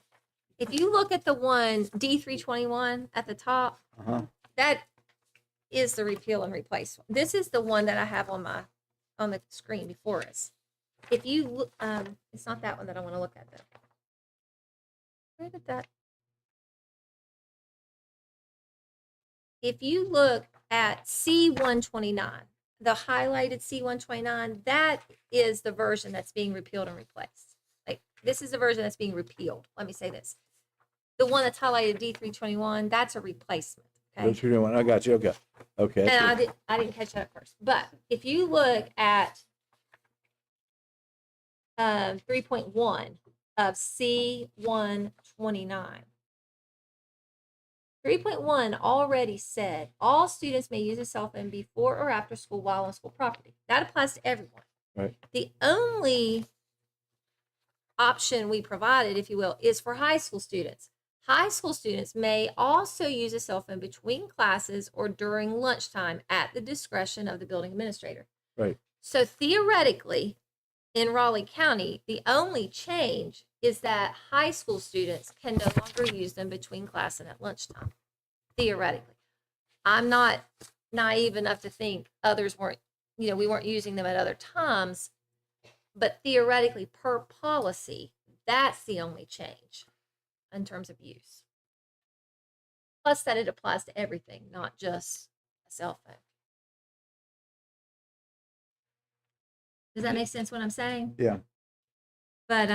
If you look at the one D321 at the top, that is the repeal and replace one. This is the one that I have on the screen before us. If you look, it's not that one that I want to look at though. Where did that? If you look at C129, the highlighted C129, that is the version that's being repealed and replaced. Like, this is the version that's being repealed. Let me say this. The one that's highlighted D321, that's a replacement. Okay. That's your one. I got you. Okay. Okay. And I didn't catch that at first. But if you look at 3.1 of C129, 3.1 already said all students may use a cell phone before or after school while on school property. That applies to everyone. Right. The only option we provided, if you will, is for high school students. High school students may also use a cell phone between classes or during lunchtime at the discretion of the building administrator. Right. So theoretically, in Raleigh County, the only change is that high school students can no longer use them between class and at lunchtime, theoretically. I'm not naive enough to think others weren't, we weren't using them at other times, but theoretically, per policy, that's the only change in terms of use. Plus that it applies to everything, not just a cell phone. Does that make sense what I'm saying? Yeah. But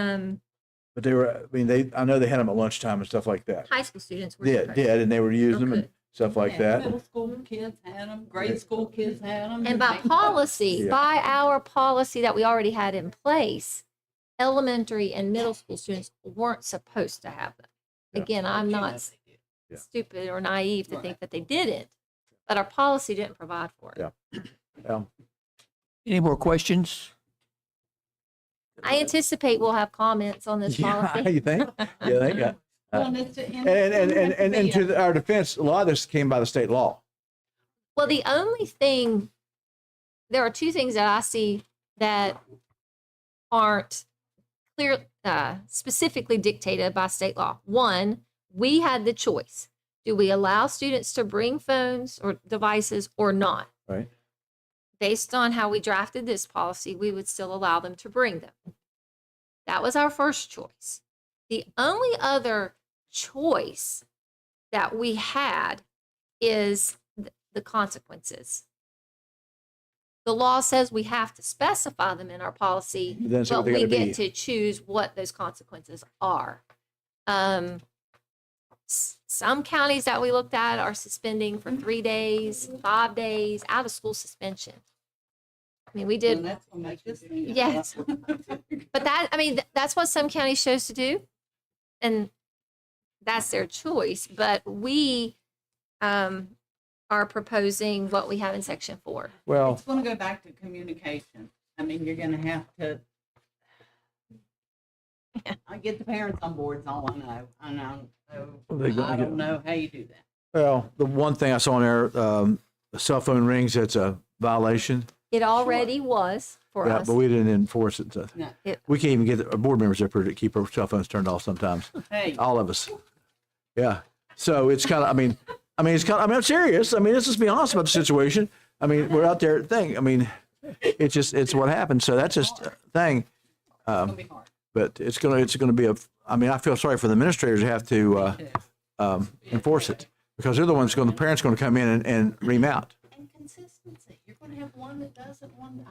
But they were, I know they had them at lunchtime and stuff like that. high school students were Yeah, supposed- did, and they were using them and Okay. stuff like Yeah, that. Middle school kids had them, grade school kids had them. And by policy, Yeah. by our policy that we already had in place, elementary and middle school students weren't supposed to have them. Yeah. Again, I'm not Yeah. stupid or naive to Right. think that they didn't, but our policy didn't provide for it. Yeah. Any more questions? I anticipate we'll have comments on this Yeah, policy. you think? Yeah, they got. Well, it's to- And to our defense, a lot of this came by the state law. Well, the only thing, there are two things that I see that aren't clear, specifically dictated by state law. One, we had the choice. Do we allow students to bring phones or devices or not? Right. Based on how we drafted this policy, we would still allow them to bring them. That was our first choice. The only other choice that we had is the consequences. The law says we have to specify them in our policy, But then say what but they we gotta get be. to choose what those consequences are. Some counties that we looked at are suspending for 3 days, 5 days, out of school suspension. I mean, we And did, that's what makes this thing. Yes. but that's what some counties chose to do. And that's their choice. But we are proposing what we have in section 4. Well, It's gonna go back to communication. I mean, you're gonna have to. I get the parents on board is all I know. I know. They gonna I get- don't know how you do that. well, the one thing I saw in there, the cell phone rings, that's a violation. It already was for Yeah, us. but we didn't enforce it. So No. we can't even get our board members up here to keep our cell phones turned off sometimes. Hey, All of us. Yeah. So it's kind of, I'm serious. Let's just be honest about the situation. We're out there it's what happened. So that's just a thing. it's gonna be hard. But it's gonna be I feel sorry for the administrators who have to enforce it because they're the ones the parents going to come in and ream out. And consistency. You're gonna have one that doesn't, one,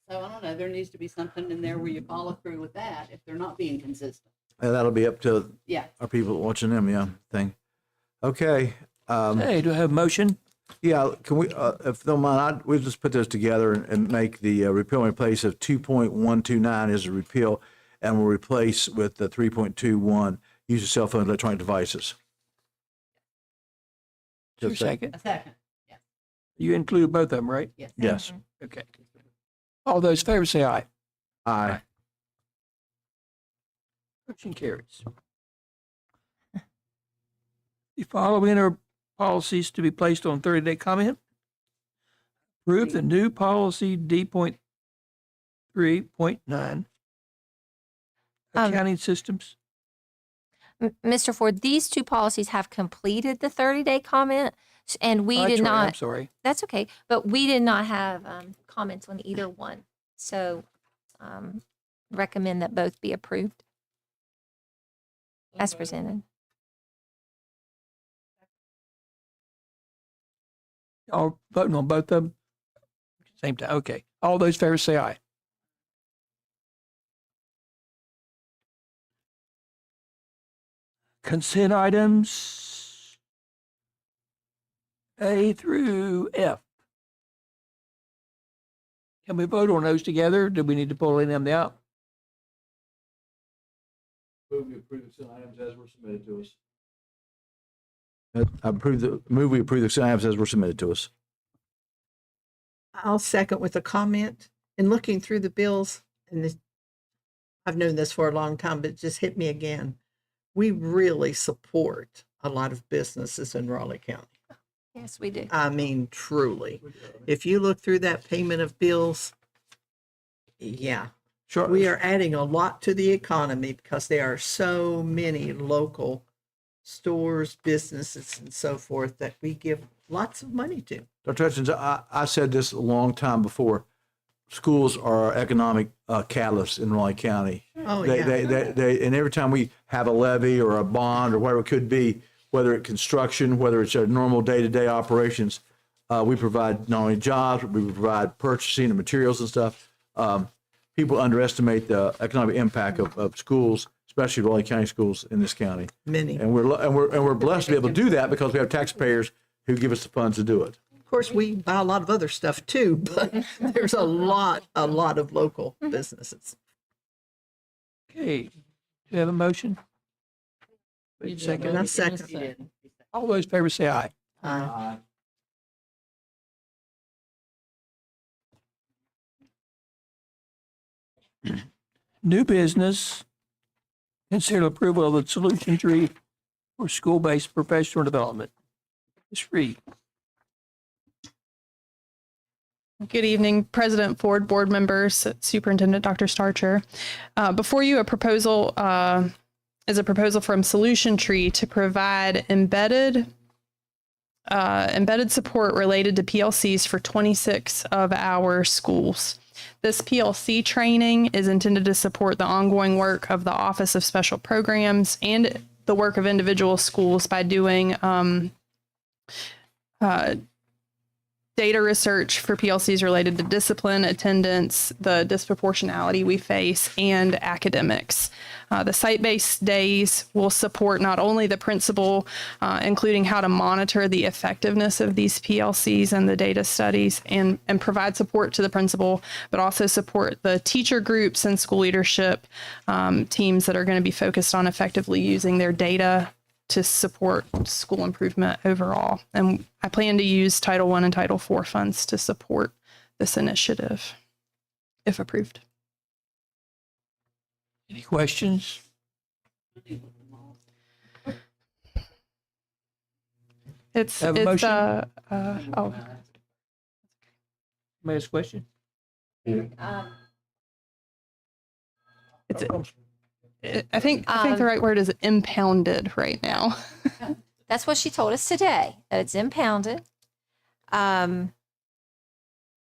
so I don't know, there needs to be something in there where you follow through with that if they're not being consistent. And that'll be up to Yeah. our people watching them, thing. Okay. Hey, do I have a motion? Yeah, can we, if you don't mind, we'll just put those together and make the repeal and replace of 2.129 as a repeal, and we'll replace with the 3.21, use of cell phone electronic devices. Your Just a- second. A second. You include both of them, right? Yes. Yes. Okay. All those in favor say aye. Aye. Motion carries. The following are policies to be placed on 30-day comment. Approve the new policy D.3.9. Accounting systems. Mr. Ford, these two policies have completed the 30-day comment, and we Oh, did that's right, I'm not. sorry. That's okay, but we did not have comments on either one. So recommend that both be approved as presented. All voting on both of them? Same time, okay. All those in favor say aye. Consent items A through F. Can we vote on those together? Do we need to pull them out? Move we approve the consent items as were submitted to us. Move we approve the consent items as were submitted to us. I'll second with a comment. In looking through the bills, and this, I've known this for a long time, but it just hit me again. We really support a lot of businesses in Raleigh County. Yes, we do. I mean, truly. If you look through that payment of bills, yeah, Sure. we are adding a lot to the economy because there are so many local stores, businesses, and so forth that we give lots of money to. Dr. Hutchins, I said this a long time before. Schools are our economic catalyst in Raleigh County. Oh, They, yeah. and every time we have a levy or a bond or whatever it could be, whether it's construction, whether it's our normal day-to-day operations, we provide not only jobs, but we provide purchasing of materials and stuff. People underestimate the economic impact of schools, especially Raleigh County schools in this county. Many. And we're blessed to be able to do that because we have taxpayers who give us the funds to do it. Of course, we buy a lot of other stuff too, but there's a lot of local businesses. Okay. Do you have a motion? Second. And I second. All those in favor say aye. New business. Consider approval of the solution tree for school-based professional development. Ms. Reed. Good evening, President Ford, board members, Superintendent Dr. Starcher. Before you, a proposal is a proposal from Solution Tree to provide embedded support related to PLCs for 26 of our schools. This PLC training is intended to support the ongoing work of the Office of Special Programs and the work of individual schools by doing data research for PLCs related to discipline, attendance, the disproportionality we face, and academics. The site-based days will support not only the principal, including how to monitor the effectiveness of these PLCs and the data studies and provide support to the principal, but also support the teacher groups and school leadership teams that are going to be focused on effectively using their data to support school improvement overall. And I plan to use Title I and Title IV funds to support this initiative, if approved. Any questions? It's, Have a it's, motion? oh, May I ask a question? it's, I think the right word is impounded right now. That's what she told us today, that it's impounded. When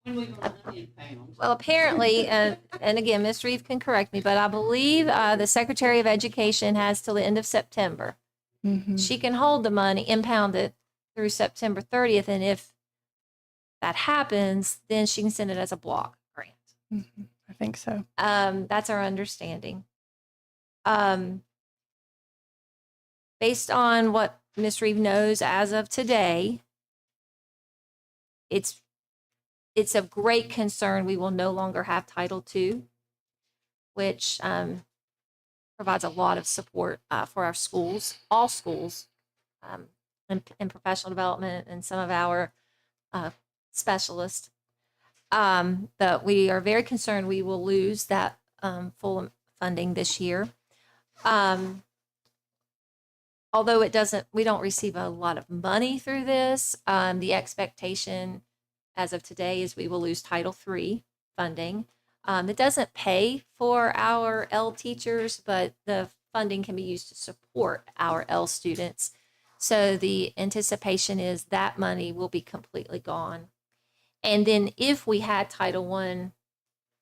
we go in pounds. Well, apparently, and again, Ms. Reeve can correct me, but I believe the Secretary of Education has till the end of September. She can hold the money, impound it through September 30th, and if that happens, then she can send it as a block grant. I think so. That's our understanding. Based on what Ms. Reeve knows as of today, it's of great concern we will no longer have Title II, which provides a lot of support for our schools, all schools, in professional development and some of our specialist. But we are very concerned we will lose that full funding this year. Although we don't receive a lot of money through this, the expectation as of today is we will lose Title III funding. It doesn't pay for our L teachers, but the funding can be used to support our L students. So the anticipation is that money will be completely gone. And then if we had Title I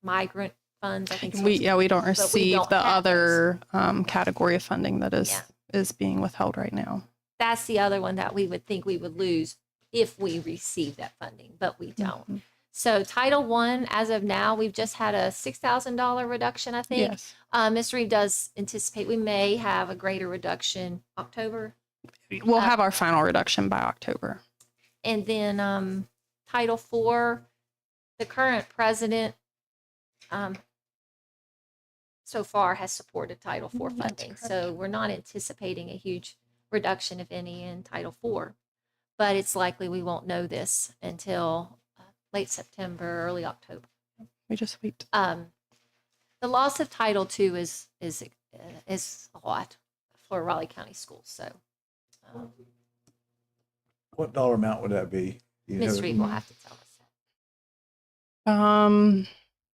migrant funds, I think We don't receive don't the have other category of funding that Yeah. is being withheld right now. that's the other one that we would think we would lose if we receive that funding, but we don't. So Title I, as of now, we've just had a $6,000 reduction, I think. Yes. Ms. Reeve does anticipate we may have a greater reduction October. We'll have our final reduction by October. And then Title IV, the current president so far has supported Title IV funding. So we're not anticipating a huge reduction, if any, in Title IV. But it's likely we won't know this until late September, early October. We just wait. The loss of Title II is a lot for Raleigh County Schools. So What dollar amount would that be? You Ms. know? Reeve will have to tell us.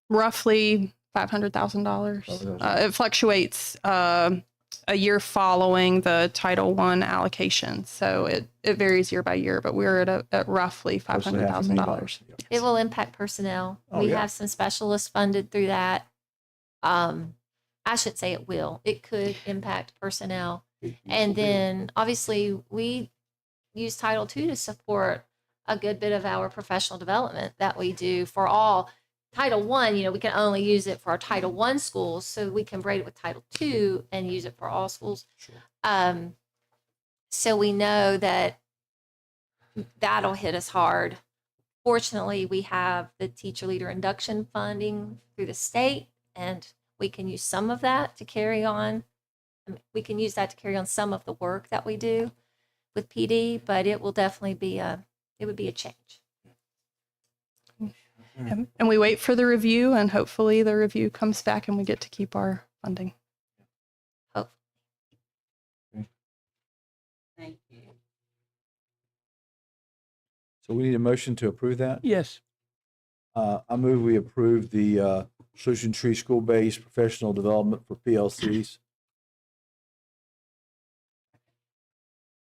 Roughly $500,000. It fluctuates a year following the Title I allocation, so it varies year by year. But we're at roughly $500,000. It will impact personnel. Oh, We yeah. have some specialists funded through that. I should say it will. It could impact personnel. And then obviously we use Title II to support a good bit of our professional development that we do for all. Title I, we can only use it for our Title I schools, so we can braid it with Title II and use it for all schools. So we know that that'll hit us hard. Fortunately, we have the teacher leader induction funding through the state, and we can use some of that to carry on. We can use that to carry on some of the work that we do with PD, but it will definitely be it would be a change. And we wait for the review, and hopefully the review comes back and we get to keep our funding. Thank you. So we need a motion to approve that? Yes. I move we approve the Solution Tree School-Based Professional Development for PLCs.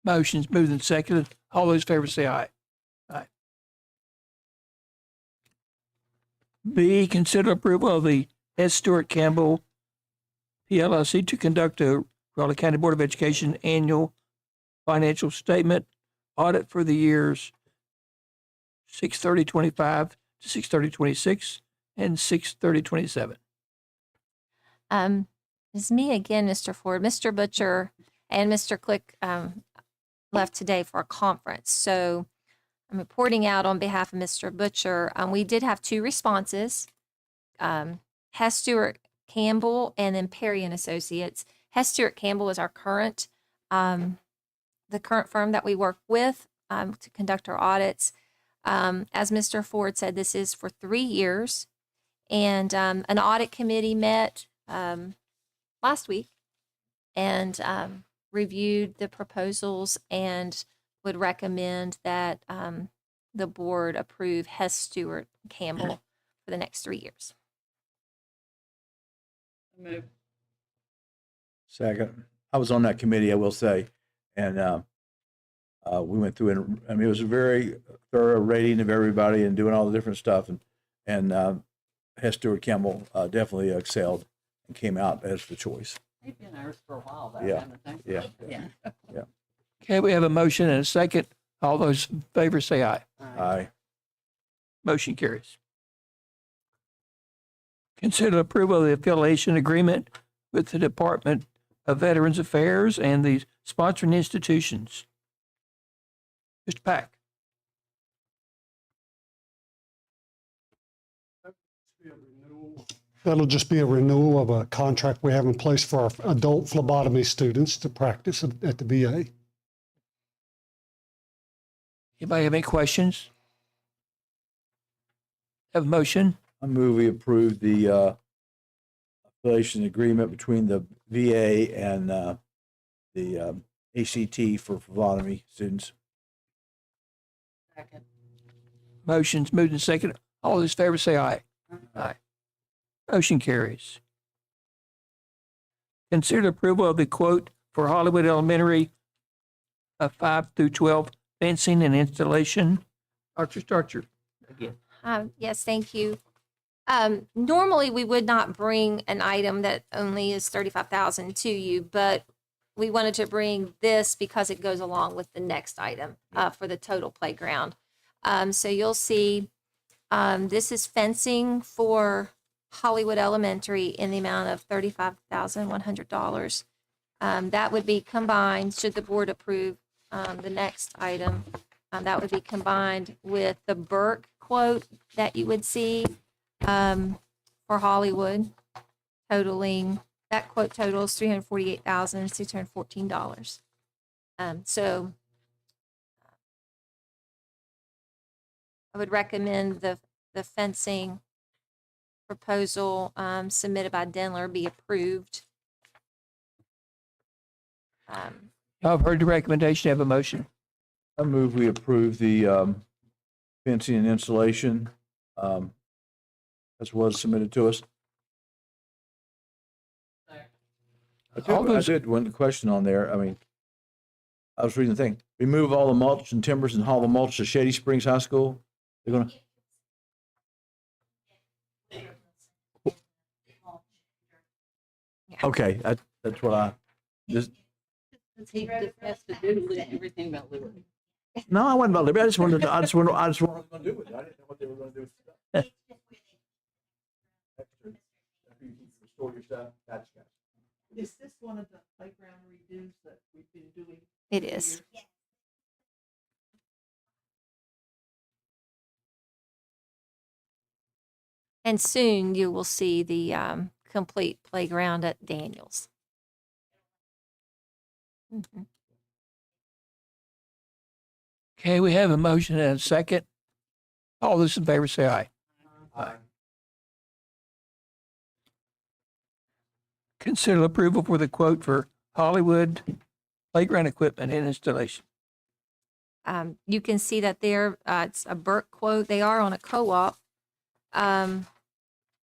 Motion's moved and seconded. All those in favor say aye. Aye. B, consider approval of the S. Stewart Campbell PLLC to conduct a Raleigh County Board of Education annual financial statement audit for the years 6/30/25 to 6/30/26 and 6/30/27. It's me again, Mr. Ford. Mr. Butcher and Mr. Click left today for a conference. So I'm reporting out on behalf of Mr. Butcher. We did have two responses. Hess Stewart Campbell and then Perry and Associates. Hess Stewart Campbell is our current, the current firm that we work with to conduct our audits. As Mr. Ford said, this is for 3 years. And an audit committee met last week and reviewed the proposals and would recommend that the board approve Hess Stewart Campbell for the next 3 years. Move. Second. I was on that committee, I will say, and we went through and I mean it was a very thorough rating of everybody and doing all the different stuff, and Hess Stewart Campbell definitely excelled and came out as the choice. They've been ours for a while, though, Yeah. haven't they? Yeah. Yeah. Okay, we have a motion and a second. All those in favor say aye. Aye. Motion carries. Consider approval of the affiliation agreement with the Department of Veterans Affairs and the sponsoring institutions. Mr. Pack. That'll just be a renewal of a contract we have in place for our adult phlebotomy students to practice at the VA. Anybody have any questions? Have a motion? I move we approve the affiliation agreement between the VA and the ACT for phlebotomy students. Second. Motion's moved and seconded. All those in favor say aye. Aye. Motion carries. Consider approval of the quote for Hollywood Elementary 5 through 12 fencing and installation. Dr. Starcher. Again. Yes, thank you. Normally, we would not bring an item that only is 35,000 to you, but we wanted to bring this because it goes along with the next item for the total playground. So you'll see this is fencing for Hollywood Elementary in the amount of $35,100. That would be combined, should the board approve the next item, that would be combined with the Burke quote that you would see for Hollywood, totaling, that quote totals $348,614. So I would recommend the fencing proposal submitted by Denler be approved. Y'all have heard the recommendation. Have a motion? I move we approve the fencing and installation as was submitted to us. I did one question on there. I mean, I was reading the thing. Remove all the mulch and timbers and haul the mulch to Shady Springs High School. They're gonna. Okay, that's what I just. He just has to do everything about liberty. No, I wasn't about liberty. I just wanted what they were going to do with it. I didn't know what they were going to do with it. Restore your stuff. Gotcha. Is this one of the playground redos that we've been doing? It is. And soon you will see the complete playground at Daniels. Mhm. Okay, we have a motion and a second. All those in favor say aye. Aye. Consider approval for the quote for Hollywood playground equipment and installation. You can see that there, it's a Burke quote. They are on a co-op.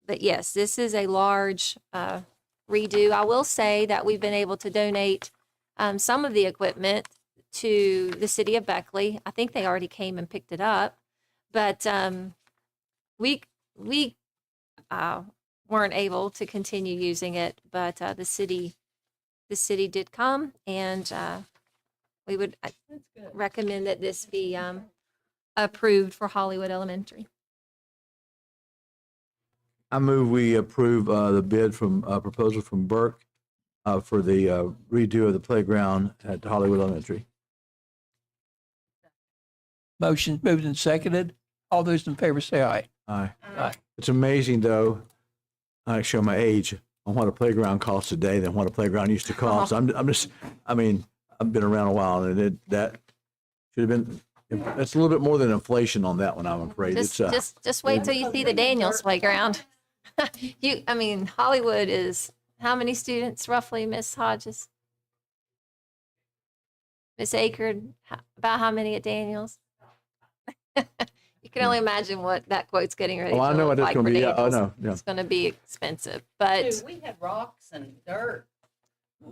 But yes, this is a large redo. I will say that we've been able to donate some of the equipment to the city of Beckley. I think they already came and picked it up, but we weren't able to continue using it. But the city did come, and we would recommend that this be approved for Hollywood Elementary. I move we approve the bid from proposal from Burke for the redo of the playground at Hollywood Elementary. Motion moved and seconded. All those in favor say aye. Aye. Aye. It's amazing though. I show my age on what a playground costs today than what a playground used to cost. I mean, I've been around a while, and that should have been. It's a little bit more than inflation on that one, I'm afraid. Just wait till you see the Daniels playground. I mean, Hollywood is how many students roughly, Miss Hodges? Miss Akerd, about how many at Daniels? You can only imagine what that quote's getting ready to I know look what it's like going for to be. Yeah, I Daniels. know. Yeah. It's going to be expensive, but Dude, we had rocks and dirt.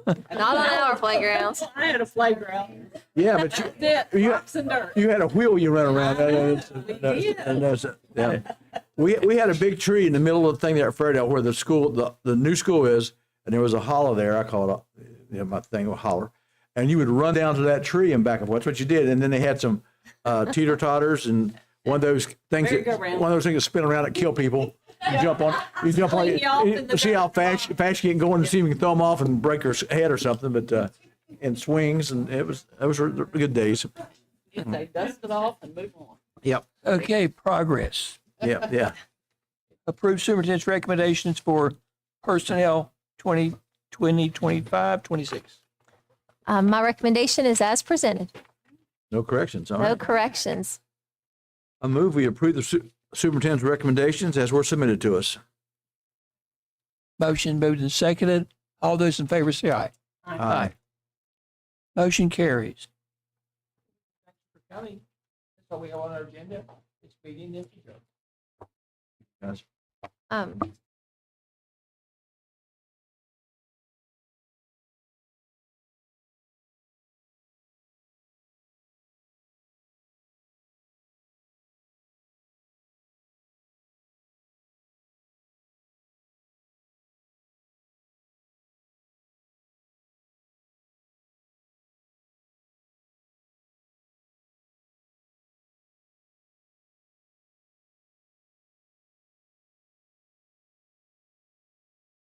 not on our playgrounds. I had a playground. Yeah, but Rocks and dirt. you had a wheel you run around. Yeah. We had a big tree in the middle of the thing there at Fairdale where the school, the new school is, and there was a hollow there. I call it my thing, a holler. And you would run down to that tree and back and forth. That's what you did. And then they had some teeter totters and one of those things that spin around that kill people. You jump on it. You see how fast you can go in and see if you can throw them off and break your head or something. But and swings, and those were good days. They dust it off and move on. Yep. Okay, progress. Yeah. Approve superintendent's recommendations for personnel 2020, 25, 26. My recommendation is as presented. No corrections. All No right. corrections. I move we approve superintendent's recommendations as were submitted to us. Motion moved and seconded. All those in favor say aye. Aye. Motion carries. Thanks for coming. That's all we have on our agenda. It's meeting in the future. Yes.